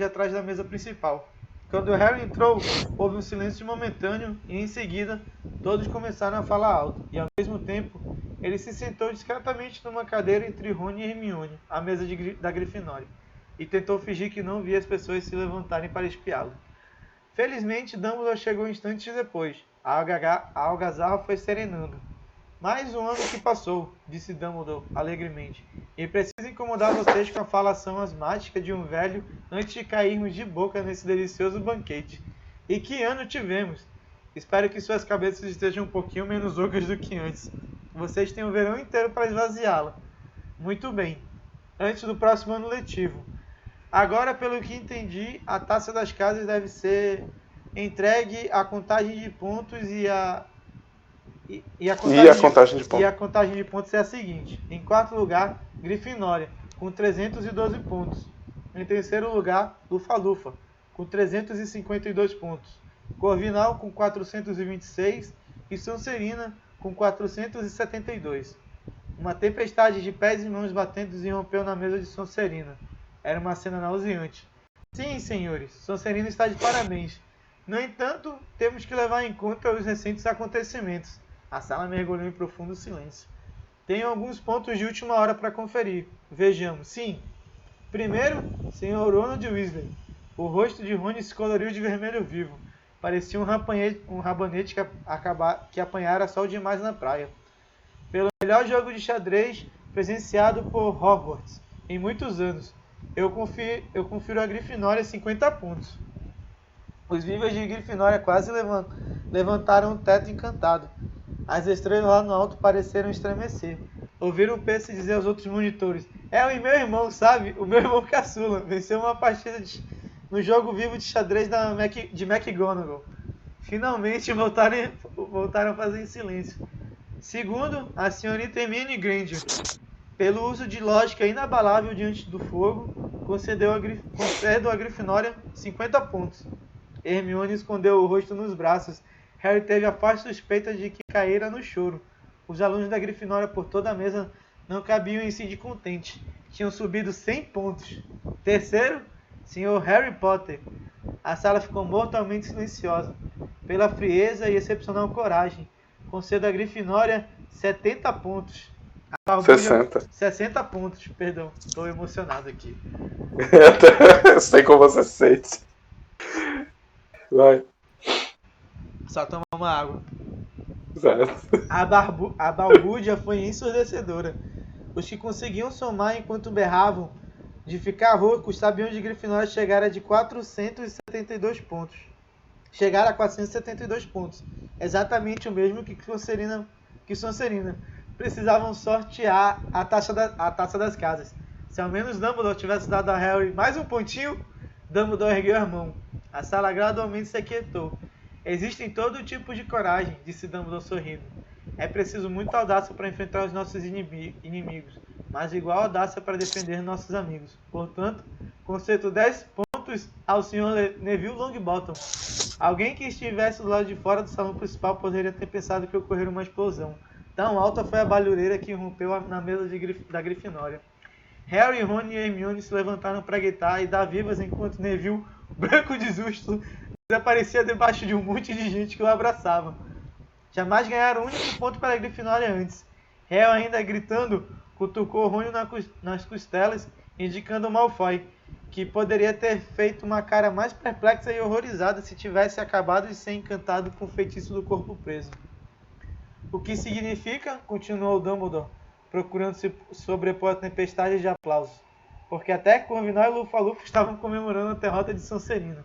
atrás da mesa principal. Quando Harry entrou, houve um silêncio momentâneo e, em seguida, todos começaram a falar alto. E, ao mesmo tempo, ele se sentou discretamente numa cadeira entre Rony e Hermione, à mesa da Grifinória, e tentou fingir que não via as pessoas se levantarem para espiá-lo. Felizmente, Dumbledore chegou instantes depois. A algazarra foi serenando. Mais um ano que passou, disse Dumbledore alegremente, e preciso incomodar vocês com a falação asmática de um velho antes de cairmos de boca nesse delicioso banquete. E que ano tivemos! Espero que suas cabeças estejam um pouquinho menos ocas do que antes. Vocês têm o verão inteiro para esvaziá-la. Muito bem. Antes do próximo ano letivo. Agora, pelo que entendi, a taça das casas deve ser entregue à contagem de pontos e a contagem de pontos é a seguinte. Em quarto lugar, Grifinória, com 312 pontos. Em terceiro lugar, Lufa-Lufa, com 352 pontos. Corvinal, com 426 e Sonserina, com 472. Uma tempestade de pés e mãos batendo irrompeu na mesa de Sonserina. Era uma cena nauseante. Sim, senhores, Sonserina está de parabéns. No entanto, temos que levar em conta os recentes acontecimentos. A sala mergulhou em profundo silêncio. Tenho alguns pontos de última hora para conferir. Vejamos. Sim. Primeiro, Sr. Ronald Weasley. O rosto de Rony se coloriu de vermelho vivo. Parecia um rabanete que apanhara sol demais na praia. Pelo melhor jogo de xadrez presenciado por Hogwarts em muitos anos, eu confiro a Grifinória 50 pontos. Os vivas de Grifinória quase levantaram o teto encantado. As estrelas lá no alto pareceram estremecer. Ouviram Percy dizer aos outros monitores: é o meu irmão, sabe? O meu irmão caçula. Venceu uma partida no jogo vivo de xadrez de McGonagall. Finalmente voltaram a fazer em silêncio. Segundo, a senhorita Hermione Granger, pelo uso de lógica inabalável diante do fogo, concedeu a Grifinória 50 pontos. Hermione escondeu o rosto nos braços. Harry teve a forte suspeita de que caíra no choro. Os alunos da Grifinória por toda a mesa não cabiam em si de contente. Tinham subido 100 pontos. Terceiro, Sr. Harry Potter. A sala ficou mortalmente silenciosa. Pela frieza e excepcional coragem, concedo à Grifinória 70 pontos. 60 pontos, perdão. Estou emocionado aqui. Eu sei como você sente. Vai. Só tomar uma água. Certo. A balbúrdia foi ensurdecedora. Os que conseguiam somar enquanto berravam de ficar roucos sabiam de Grifinória chegar a 472 pontos. Chegar a 472 pontos. Exatamente o mesmo que Sonserina. Precisavam sortear a taça das casas. Se ao menos Dumbledore tivesse dado a Harry mais um pontinho, Dumbledore ergueu a mão. A sala gradualmente se aquietou. Existem todo tipo de coragem, disse Dumbledore sorrindo. É preciso muita audácia para enfrentar os nossos inimigos, mas igual audácia para defender nossos amigos. Portanto, concedo 10 pontos ao Sr. Neville Longbottom. Alguém que estivesse do lado de fora do salão principal poderia ter pensado que ocorreu uma explosão. Tão alta foi a balhureira que irrompeu na mesa da Grifinória. Harry, Rony e Hermione se levantaram para gritar e dar vivas enquanto Neville, branco de susto, desaparecia debaixo de um monte de gente que o abraçava. Jamais ganharam um único ponto para a Grifinória antes. Harry, ainda gritando, cutucou Rony nas costelas, indicando Malfoy, que poderia ter feito uma cara mais perplexa e horrorizada se tivesse acabado de ser encantado com o feitiço do corpo preso. O que significa, continuou Dumbledore, procurando se sobrepor à tempestade de aplausos, porque até Corvinal e Lufa-Lufa estavam comemorando a derrota de Sonserina,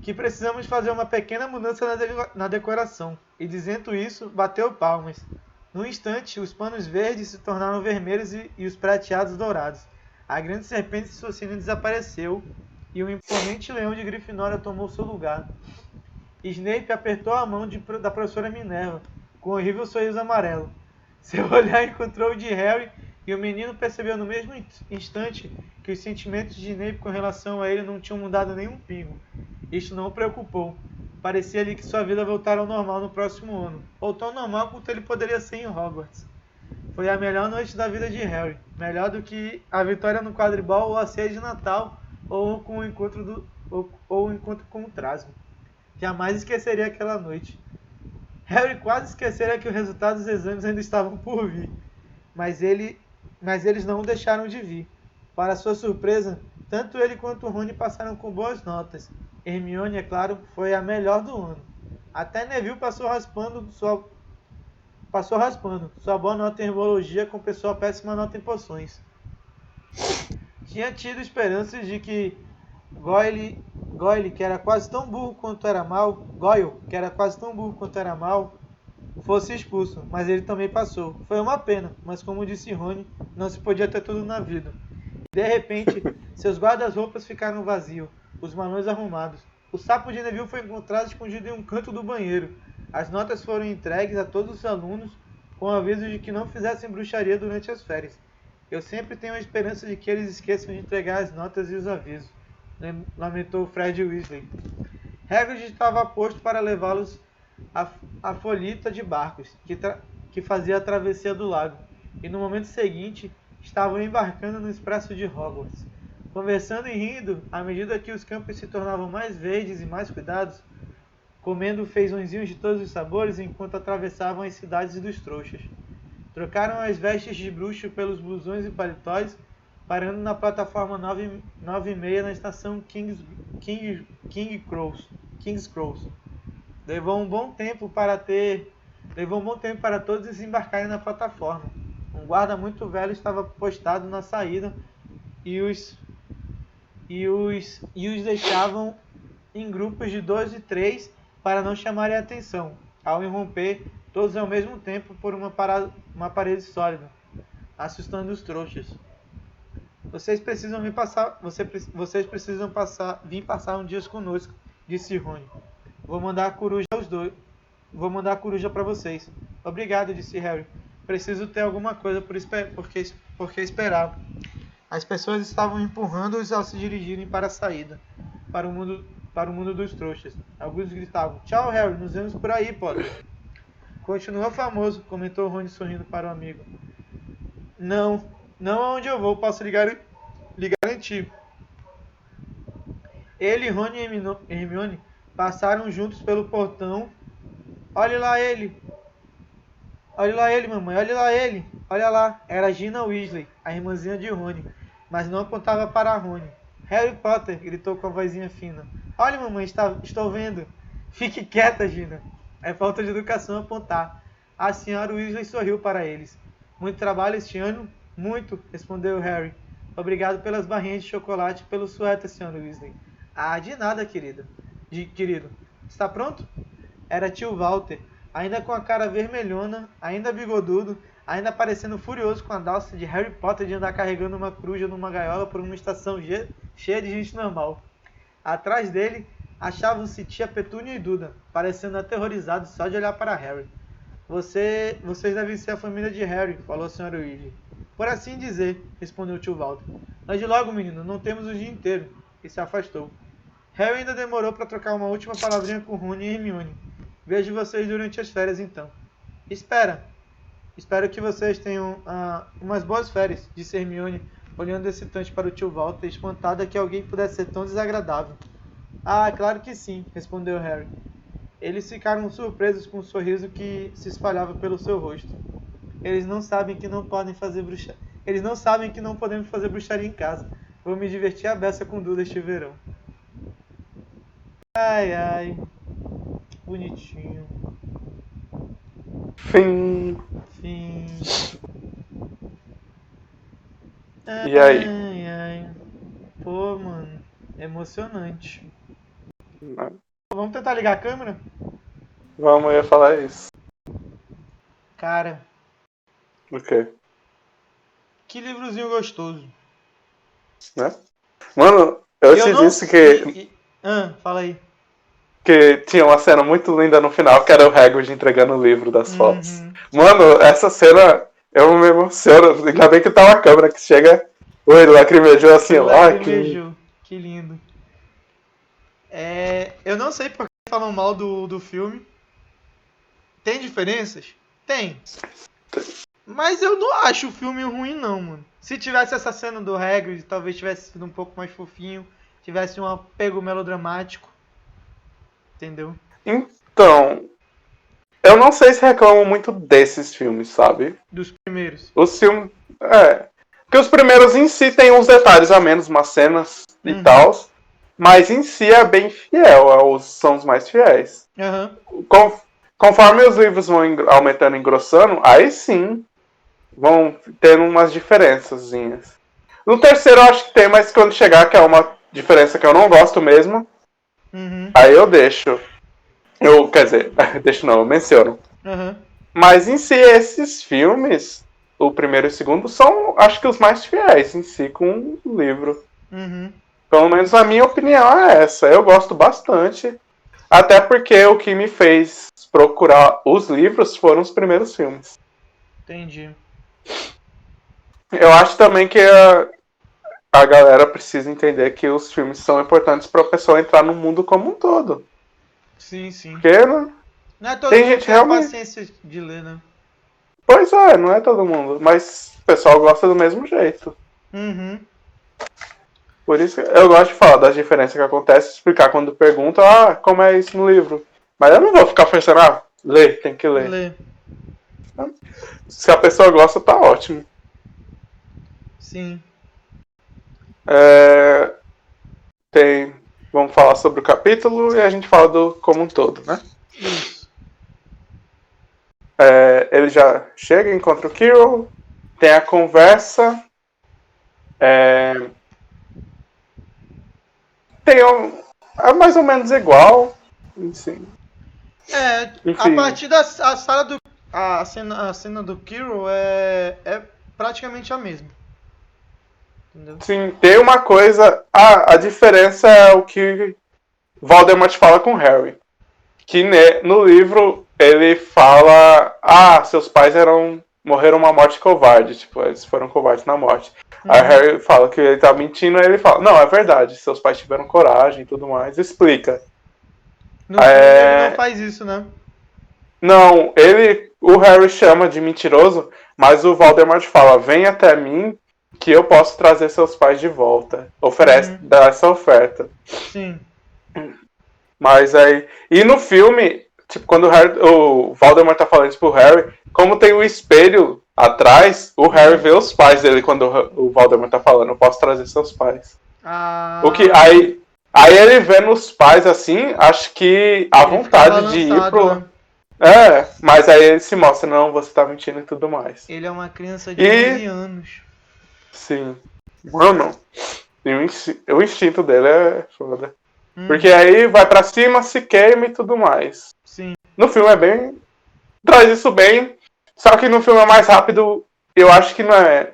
que precisamos fazer uma pequena mudança na decoração, e dizendo isso, bateu palmas. No instante, os panos verdes se tornaram vermelhos e os prateados dourados. A grande serpente de Sonserina desapareceu, e o imponente leão de Grifinória tomou seu lugar. Snape apertou a mão da professora Minerva, com um horrível sorriso amarelo. Seu olhar encontrou o de Harry, e o menino percebeu no mesmo instante que os sentimentos de Snape com relação a ele não tinham mudado nem um pingo. Isto não o preocupou. Parecia-lhe que sua vida voltara ao normal no próximo ano, ou tão normal quanto ele poderia ser em Hogwarts. Foi a melhor noite da vida de Harry, melhor do que a vitória no quadribol ou a ceia de Natal, ou o encontro com o Trasgo. Jamais esqueceria aquela noite. Harry quase esquecera que o resultado dos exames ainda estavam por vir, mas eles não o deixaram de vir. Para sua surpresa, tanto ele quanto Rony passaram com boas notas. Hermione, é claro, foi a melhor do ano. Até Neville passou raspando sua boa nota em herbologia compensou a péssima nota em poções. Tinha tido esperanças de que Goyle, que era quase tão burro quanto era mal, fosse expulso, mas ele também passou. Foi uma pena, mas como disse Rony, não se podia ter tudo na vida. De repente, seus guarda-roupas ficaram vazios, os manões arrumados. O sapo de Neville foi encontrado escondido em um canto do banheiro. As notas foram entregues a todos os alunos, com aviso de que não fizessem bruxaria durante as férias. Eu sempre tenho a esperança de que eles esqueçam de entregar as notas e os avisos, lamentou Fred Weasley. Hagrid estava posto para levá-los à folhita de barcos, que fazia a travessia do lago, e no momento seguinte estavam embarcando no expresso de Hogwarts. Conversando e rindo, à medida que os campos se tornavam mais verdes e mais cuidados, comendo feijõezinhos de todos os sabores enquanto atravessavam as cidades dos trouxas. Trocaram as vestes de bruxo pelos blusões e paletós, parando na plataforma 9/6 na estação King's Cross. Levou um bom tempo para todos desembarcarem na plataforma. Um guarda muito velho estava postado na saída e os deixavam em grupos de 2 e 3 para não chamarem a atenção, ao irromper todos ao mesmo tempo por uma parede sólida, assustando os trouxas. Vocês precisam vir passar um dia conosco, disse Rony. Vou mandar a coruja para vocês. Obrigado, disse Harry. Preciso ter alguma coisa porque esperar. As pessoas estavam empurrando-os ao se dirigirem para a saída, para o mundo dos trouxas. Alguns gritavam: "Tchau, Harry, nos vemos por aí, Potter." "Continua famoso", comentou Rony sorrindo para o amigo. Não aonde eu vou, posso lhe garantir." Ele, Rony e Hermione passaram juntos pelo portão. Olhe lá ele, mamãe, olhe lá ele. Olha lá, era Gina Weasley, a irmãzinha de Rony, mas não apontava para Rony. "Harry Potter", gritou com a vozinha fina. "Olhe, mamãe, estou vendo." "Fique quieta, Gina. É falta de educação apontar." A senhora Weasley sorriu para eles. "Muito trabalho este ano?" "Muito", respondeu Harry. "Obrigado pelas barrinhas de chocolate e pelo suéter, senhora Weasley." "Ah, de nada, querido. Está pronto?" Era tio Walter, ainda com a cara vermelhona, ainda bigodudo, ainda parecendo furioso com a audácia de Harry Potter de andar carregando uma coruja numa gaiola por uma estação cheia de gente normal. Atrás dele, achavam-se tia Petúnia e Duda, parecendo aterrorizados só de olhar para Harry. Vocês devem ser a família de Harry", falou a senhora Weasley. "Por assim dizer", respondeu o tio Walter. "Ande logo, menino, não temos o dia inteiro." E se afastou. Harry ainda demorou para trocar uma última palavrinha com Rony e Hermione. "Vejo vocês durante as férias, então." Espero que vocês tenham umas boas férias", disse Hermione, olhando excitante para o tio Walter, espantada que alguém pudesse ser tão desagradável. "Ah, claro que sim", respondeu Harry. Eles ficaram surpresos com o sorriso que se espalhava pelo seu rosto. Eles não sabem que não podem fazer bruxaria. Eles não sabem que não podemos fazer bruxaria em casa. Vou me divertir a beça com Duda este verão. Ai, ai. Bonitinho. Fim. Fim. E aí? Ai, ai. Pô, mano. Emocionante. Vamos tentar ligar a câmera? Vamos, eu ia falar isso. Cara, O quê? que livrozinho gostoso. Né? Mano, eu te disse Fala aí. que tinha uma cena muito linda no final, que era o Hagrid entregando o livro das fotos. Uhum. Mano, essa cena, eu me emociono. Ainda bem que tá uma câmera que chega... Oi, lacrimejou assim, ó. Que lindo. Eu não sei por que falam mal do filme. Tem diferenças? Tem. Mas eu não acho o filme ruim, não, mano. Se tivesse essa cena do Hagrid, talvez tivesse sido um pouco mais fofinho. Tivesse um apego melodramático. Entendeu? Então, eu não sei se reclamam muito desses filmes, sabe? Dos primeiros. Os filmes... Porque os primeiros em si tem uns detalhes a menos, umas cenas e tal. Mas em si é bem fiel, são os mais fiéis. Conforme os livros vão aumentando e engrossando, aí sim vão tendo umas diferençazinhas. No terceiro eu acho que tem, mas quando chegar, que é uma diferença que eu não gosto mesmo, aí eu deixo. Quer dizer, deixo não, eu menciono. Mas em si, esses filmes, o primeiro e o segundo, são, acho que os mais fiéis em si com o livro. Pelo menos a minha opinião é essa. Eu gosto bastante. Até porque o que me fez procurar os livros foram os primeiros filmes. Entendi. Eu acho também que a galera precisa entender que os filmes são importantes para a pessoa entrar no mundo como um todo. Sim, sim. Porque não é todo tem mundo gente que tem realmente... paciência de ler, né? Pois é, não é todo mundo. Mas o pessoal gosta do mesmo jeito. Por isso eu gosto de falar das diferenças que acontecem, explicar quando perguntam, como é isso no livro. Mas eu não vou ficar pensando, lê, tem que ler. Se a pessoa gosta, tá ótimo. Sim. Vamos falar sobre o capítulo e a gente fala do como um todo, né? Isso. Ele já chega, encontra o Quirrell, tem a conversa. É mais ou menos igual. Sim. A partir da sala do. A cena do Quirrell é praticamente a mesma. Entendeu? Sim, tem uma coisa. A diferença é o que Voldemort fala com Harry. Que no livro ele fala: seus pais morreram uma morte covarde. Tipo, eles foram covardes na morte. Aí Harry fala que ele tá mentindo, aí ele fala: não, é verdade, seus pais tiveram coragem e tudo mais. Explica. No filme ele não faz isso, né? Não, o Harry chama de mentiroso, mas o Voldemort fala: vem até mim que eu posso trazer seus pais de volta. Dá essa oferta. Sim. Mas aí... E no filme, tipo, quando o Voldemort tá falando isso pro Harry, como tem o espelho atrás, o Harry vê os pais dele quando o Voldemort tá falando: eu posso trazer seus pais. Aí ele vendo os pais assim, acho que a vontade de ir pro... Né? Mas aí ele se mostra: não, você tá mentindo e tudo mais. Ele é uma criança de 11 anos. Sim. Mano, o instinto dele é foda. Porque aí vai pra cima, se queima e tudo mais. Sim. No filme é bem... Traz isso bem, só que no filme é mais rápido. Eu acho que não é...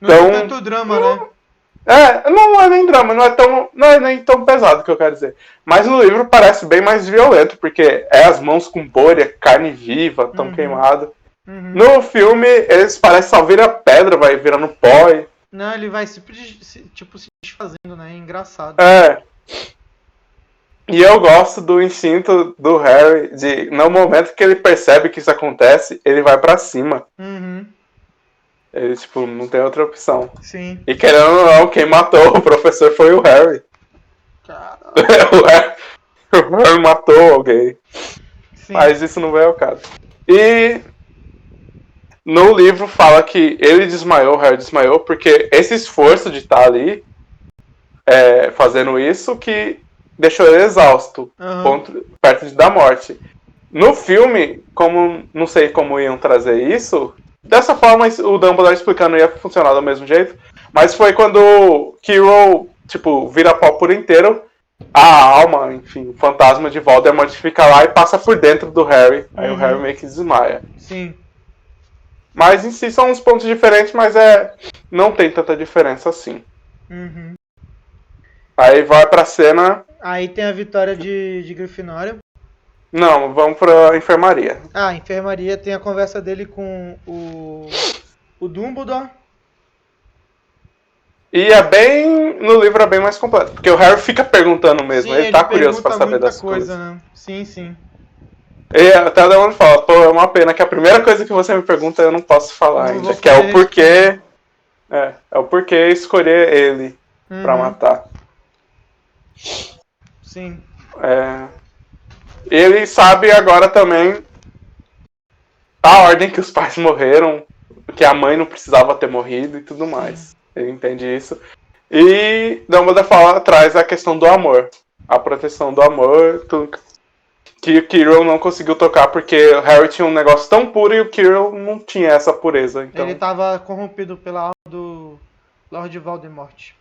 Não é tanto drama, né? Não é nem drama, não é nem tão pesado que eu quero dizer. Mas no livro parece bem mais violento, porque as mãos com bolha, carne viva, tão queimado. No filme, eles parecem só vira pedra, vai virando pó. Não, ele vai se desfazendo, né? É engraçado. E eu gosto do instinto do Harry, de no momento que ele percebe que isso acontece, ele vai pra cima. Ele, tipo, não tem outra opção. Sim. E querendo ou não, quem matou o professor foi o Harry. Caralho. O Harry matou alguém. Sim. Mas isso não veio ao caso. E no livro fala que ele desmaiou, o Harry desmaiou, porque esse esforço de estar ali fazendo isso que deixou ele exausto, perto da morte. No filme, como não sei como iam trazer isso, dessa forma o Dumbledore explicando ia funcionar do mesmo jeito, mas foi quando o Quirrell, tipo, vira pó por inteiro, a alma, enfim, o fantasma de Voldemort fica lá e passa por dentro do Harry, aí o Harry meio que desmaia. Sim. Mas em si são uns pontos diferentes, mas não tem tanta diferença assim. Aí vai pra cena... Aí tem a vitória de Grifinória. Não, vamos pra enfermaria. A enfermaria tem a conversa dele com o Dumbledore. E no livro é bem mais completo, porque o Harry fica perguntando mesmo, ele tá curioso pra saber das coisas. Né? Sim, sim. E até o Dumbledore fala, pô, é uma pena que a primeira coisa que você me pergunta eu não posso falar ainda, que é o porquê... É o porquê escolher ele pra matar. Sim. Ele sabe agora também a ordem que os pais morreram, que a mãe não precisava ter morrido e tudo mais. Ele entende isso. E Dumbledore traz a questão do amor. A proteção do amor, que o Quirrell não conseguiu tocar porque o Harry tinha um negócio tão puro e o Quirrell não tinha essa pureza. Então... Ele estava corrompido pela alma do Lord Voldemort.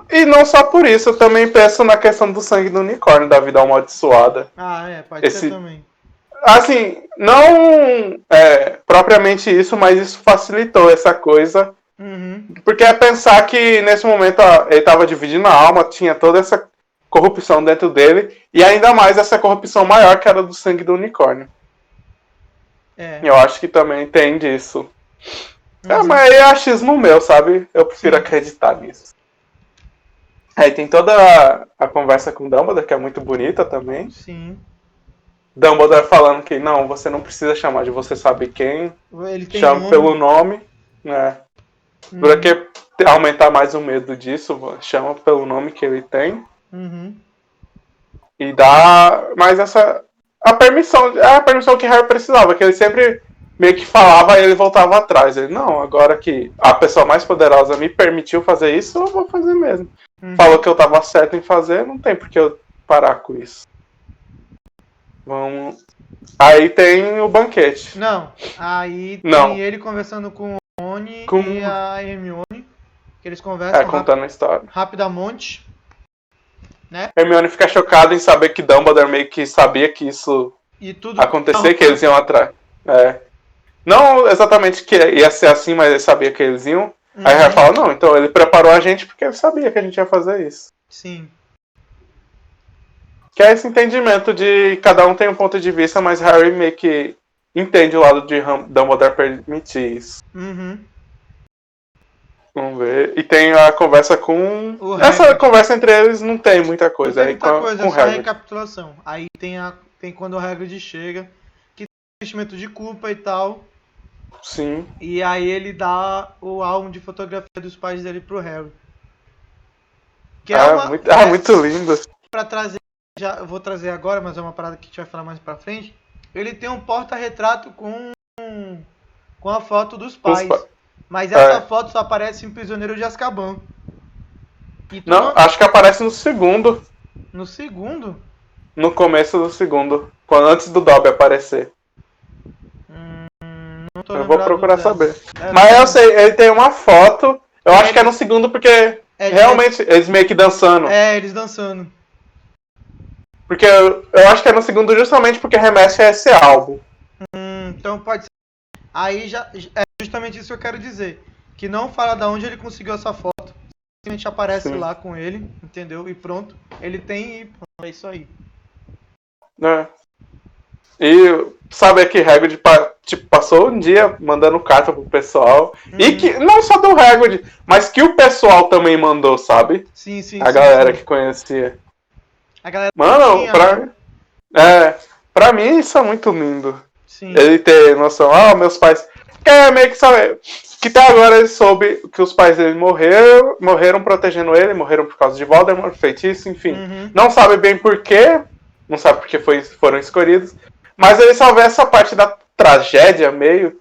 E não só por isso, eu também penso na questão do sangue do unicórnio, da vida amaldiçoada. Pode ser também. Assim, não propriamente isso, mas isso facilitou essa coisa. Porque é pensar que nesse momento ele estava dividindo a alma, tinha toda essa corrupção dentro dele, e ainda mais essa corrupção maior que era do sangue do unicórnio. Eu acho que também tem disso. Mas é achismo meu, sabe? Eu prefiro acreditar nisso. Aí tem toda a conversa com Dumbledore, que é muito bonita também. Sim. Dumbledore falando que não, você não precisa chamar de você sabe quem. Ele tem chama pelo nome. Pra que aumentar mais o medo disso, chama pelo nome que ele tem. E dá mais a permissão que Harry precisava, que ele sempre meio que falava e ele voltava atrás. Ele, não, agora que a pessoa mais poderosa me permitiu fazer isso, eu vou fazer mesmo. Falou que eu tava certo em fazer, não tem por que eu parar com isso. Vamos... Aí tem o banquete. Não, aí tem ele conversando com o Rony e a Hermione, que eles conversam contando a história. Rapidamente. Né? Hermione fica chocada em saber que Dumbledore meio que sabia que isso acontecer, que eles iam atrás. Não exatamente que ia ser assim, mas ele sabia que eles iam. Aí Harry fala, não, então ele preparou a gente porque ele sabia que a gente ia fazer isso. Sim. Que é esse entendimento de cada um tem um ponto de vista, mas Harry meio que entende o lado de Dumbledore permitir isso. Vamos ver. E tem a conversa com... Essa conversa entre eles não tem muita coisa. Não tem muita coisa, é só a recapitulação. Aí tem quando o Hagrid chega, que tem sentimento de culpa e tal. Sim. E aí ele dá o álbum de fotografia dos pais dele pro Harry. Que muito lindo. Pra trazer, eu vou trazer agora, mas é uma parada que a gente vai falar mais pra frente. Ele tem um porta-retrato com a foto dos pais. Mas essa foto só aparece em Prisioneiro de Azkaban. Não, acho que aparece no segundo. No segundo? No começo do segundo. Antes do Dobby aparecer. Eu vou procurar saber. Mas eu sei, ele tem uma foto. Eu acho que é no segundo porque realmente eles meio que dançando. Eles dançando. Porque eu acho que é no segundo justamente porque remete a esse álbum. Então pode ser. Aí já é justamente isso que eu quero dizer. Que não fala de onde ele conseguiu essa foto. Simplesmente aparece lá com ele, entendeu? E pronto. Ele tem e pronto, é isso aí. E sabe que Hagrid passou um dia mandando carta pro pessoal. E que não só do Hagrid, mas que o pessoal também mandou, sabe? Sim. A galera que conhecia. A galera Mano, pra mim isso é muito lindo. Sim. Ele ter noção, meus pais... Que meio que sabe... Que até agora ele soube que os pais dele morreram protegendo ele, morreram por causa de Voldemort, feitiço, enfim. Não sabe bem porquê, não sabe porque foram escolhidos, mas ele só vê essa parte da tragédia meio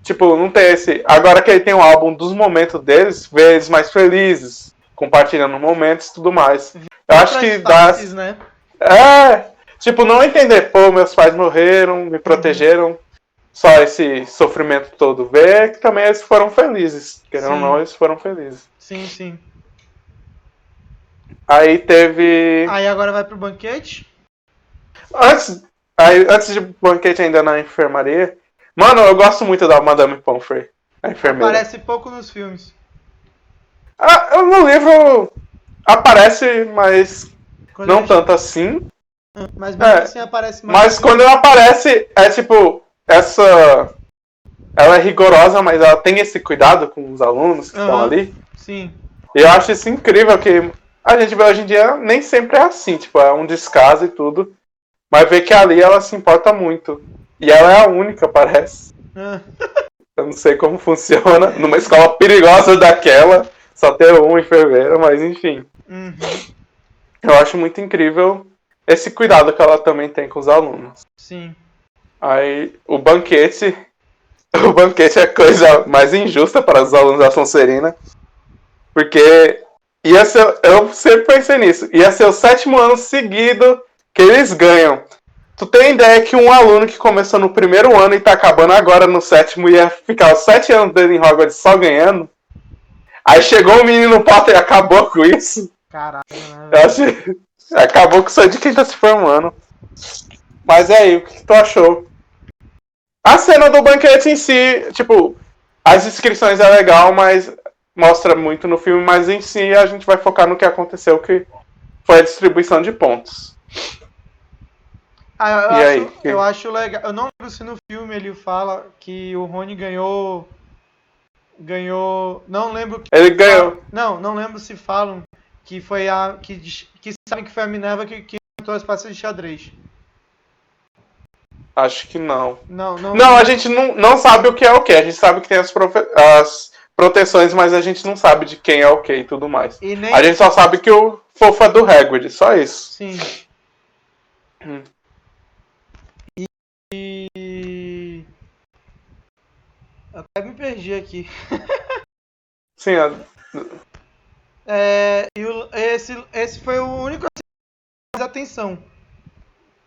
Tipo, não tem esse. Agora que ele tem um álbum dos momentos deles, vê eles mais felizes, compartilhando momentos e tudo mais. Eu acho que dá. Faces, né? Tipo, não entender, pô, meus pais morreram, me protegeram, só esse sofrimento todo. Ver que também eles foram felizes. Querendo ou Sim. não, eles foram felizes. Sim, sim. Aí teve. Aí agora vai pro banquete? Antes de banquete ainda na enfermaria. Mano, eu gosto muito da Madame Pomfrey, a enfermeira. Aparece pouco nos filmes. No livro aparece, mas Quando não ele- tanto assim. Mas mesmo assim aparece mais. Mas quando ela aparece, é tipo, essa. Ela é rigorosa, mas ela tem esse cuidado com os alunos que estão ali. Sim. E eu acho isso incrível, que a gente vê hoje em dia nem sempre é assim, tipo, é um descaso e tudo. Mas vê que ali ela se importa muito. E ela é a única, parece. Eu não sei como funciona. Numa escola perigosa daquela, só ter um enfermeiro, mas enfim. Uhum. Eu acho muito incrível esse cuidado que ela também tem com os alunos. Sim. Aí, o banquete. O banquete é a coisa mais injusta para os alunos da Sonserina. Porque ia ser. Eu sempre pensei nisso. Ia ser o 7º ano seguido que eles ganham. Tu tem ideia que um aluno que começou no 1º ano e tá acabando agora no 7º ia ficar os 7 anos dele em Hogwarts só ganhando? Aí chegou o menino Potter e acabou com isso. Caralho, né? Eu acho que acabou com isso de quem tá se formando. Mas aí, o que tu achou? A cena do banquete em si, tipo, as descrições é legal, mas mostra muito no filme, mas em si a gente vai focar no que aconteceu, que foi a distribuição de pontos. Eu acho legal. Eu não lembro se no filme ele fala que o Rony ganhou. Não lembro. Ele ganhou. Não lembro se falam que foi a. Que sabem que foi a Minerva que inventou as peças de xadrez. Acho que não. Não, a gente não sabe o que é o que. A gente sabe que tem as proteções, mas a gente não sabe de quem é o que e tudo mais. A gente só sabe que o fofo é do Hagrid, só isso. Sim. E. Até me perdi aqui. Sim, esse foi o único que mais atenção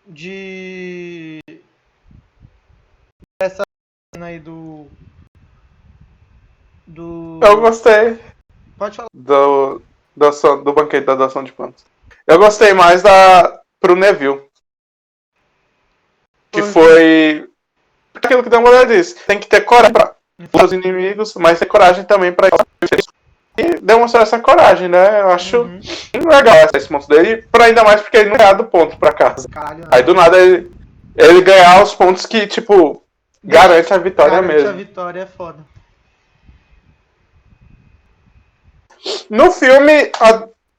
de essa cena aí do eu gostei. Pode falar. Do banquete da doação de pontos. Eu gostei mais pro Neville. Que foi aquilo que o Dumbledore disse. Tem que ter coragem pra os inimigos, mas ter coragem também pra e demonstrar essa coragem, né? Eu acho legal esse ponto dele, ainda mais porque ele não ganha do ponto pra casa. Caralho, aí do nada ele ganhar os pontos que, tipo, garante a vitória mesmo. A vitória é foda. No filme,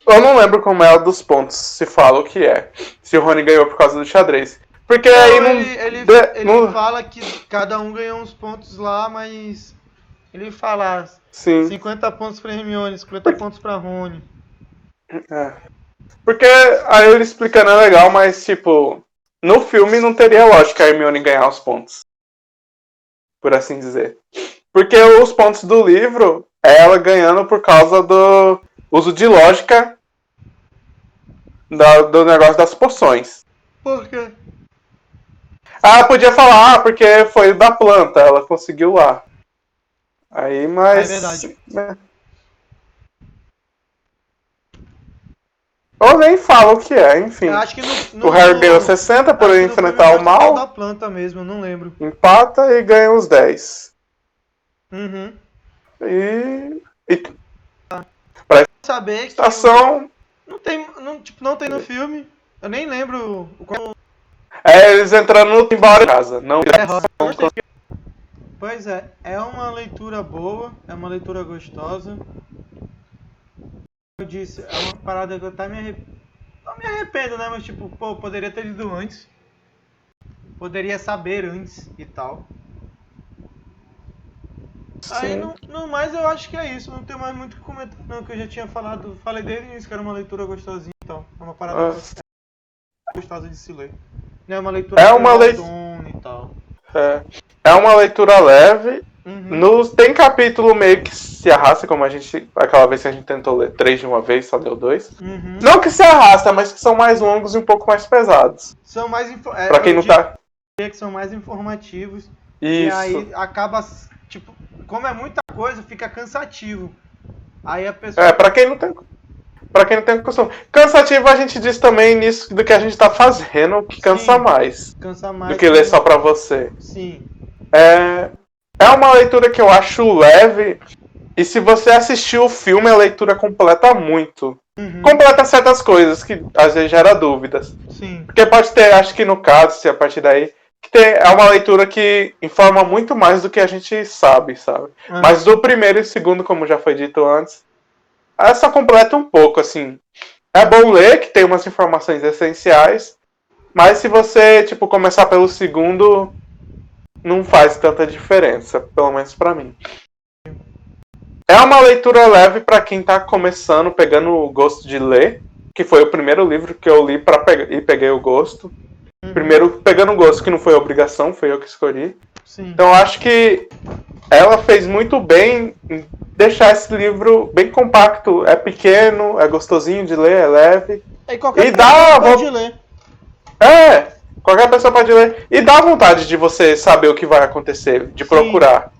eu não lembro como é a dos pontos, se fala o que é. Se o Rony ganhou por causa do xadrez. Porque não, aí ele fala que cada um ganhou uns pontos lá, mas ele fala 50 pontos pra Hermione, 50 pontos pra Rony. Porque aí ele explicando é legal, mas tipo, no filme não teria lógica a Hermione ganhar os pontos. Por assim dizer. Porque os pontos do livro é ela ganhando por causa do uso de lógica do negócio das poções. Por quê? Podia falar, porque foi da planta, ela conseguiu lá. Aí, mas... É verdade. Né? Ou nem fala o que é, enfim. Eu acho que o Harry ganhou 60 por enfrentar o mal. Da planta mesmo, eu não lembro. Empata e ganha os 10. Uhum. Pra saber que estação... não tem no filme. Eu nem lembro como... eles entrando no embora de casa. Não. Pois é uma leitura boa, é uma leitura gostosa. Eu disse, é uma parada que eu até não me arrependo, né? Mas tipo, pô, poderia ter lido antes. Poderia saber antes e tal. Sim. Aí, no mais, eu acho que é isso. Não tenho mais muito o que comentar, não. Que eu já tinha falado. Falei desde o início que era uma leitura gostosinha e tal. É uma parada gostosa de se ler. Não é uma leitura e tal. É uma leitura leve Tem capítulo meio que se arrasta, como a gente. Aquela vez que a gente tentou ler 3 de uma vez, só leu 2. Não que se arrasta, mas que são mais longos e um pouco mais pesados. São mais pra quem não tá. Que são mais informativos. Isso. E aí acaba, tipo, como é muita coisa, fica cansativo. Aí a pessoa. Pra quem não tem. Pra quem não tem costume. Cansativo a gente diz também nisso do que a gente tá fazendo, que cansa mais. Cansa mais. Do que ler só pra você. Sim. É uma leitura que eu acho leve. E se você assistir o filme, a leitura completa muito. Completa certas coisas que às vezes gera dúvidas. Sim. Porque pode ter, acho que no caso, se a partir daí, é uma leitura que informa muito mais do que a gente sabe. Mas do primeiro e segundo, como já foi dito antes, essa completa um pouco, assim. É bom ler, que tem umas informações essenciais, mas se você, tipo, começar pelo segundo, não faz tanta diferença, pelo menos pra mim. É uma leitura leve pra quem tá começando, pegando o gosto de ler, que foi o primeiro livro que eu li e peguei o gosto. Primeiro pegando o gosto, que não foi obrigação, foi eu que escolhi. Sim. Então acho que ela fez muito bem em deixar esse livro bem compacto. É pequeno, é gostosinho de ler, é leve. E qualquer pessoa pode ler. Qualquer pessoa pode ler. E dá vontade de você saber o que vai acontecer, de procurar.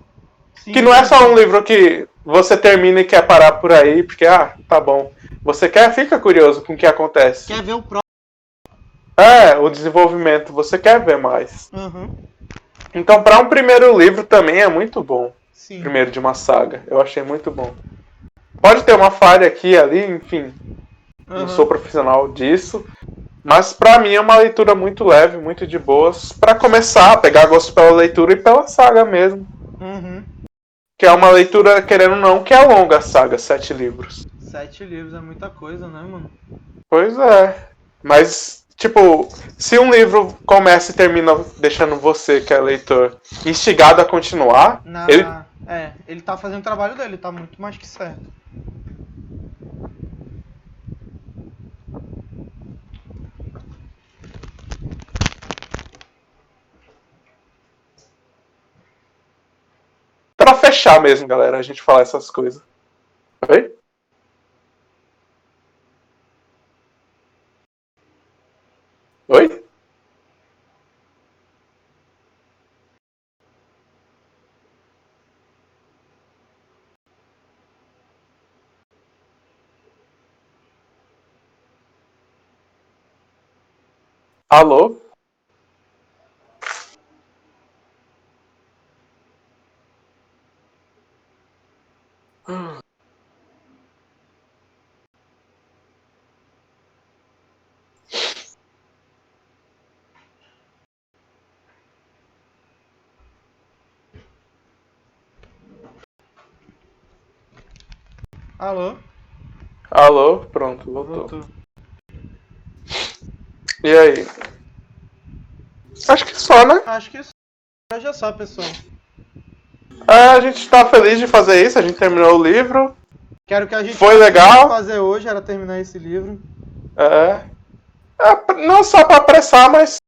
Sim, que não é só um livro que você termina e quer parar por aí, porque, tá bom. Você fica curioso com o que acontece. Quer ver o próximo. O desenvolvimento, você quer ver mais. Uhum. Então, para um primeiro livro também é muito bom. Sim. Primeiro de uma saga, eu achei muito bom. Pode ter uma falha aqui e ali, enfim. Não sou profissional disso. Mas pra mim é uma leitura muito leve, muito de boas. Pra começar a pegar gosto pela leitura e pela saga mesmo. Que é uma leitura, querendo ou não, que é longa a saga, 7 livros. 7 livros é muita coisa, né, mano? Pois é. Mas, tipo, se um livro começa e termina deixando você, que é leitor, instigado a continuar... ele tá fazendo o trabalho dele, tá muito mais que certo. Pra fechar mesmo, galera, a gente falar essas coisas. Oi? Oi? Alô? Alô? Alô? Pronto, voltou. E aí? Acho que só, né? Acho que já só, pessoal. A gente tá feliz de fazer isso, a gente terminou o livro. Quero que a gente foi legal fazer hoje era terminar esse livro. Não só pra apressar, mas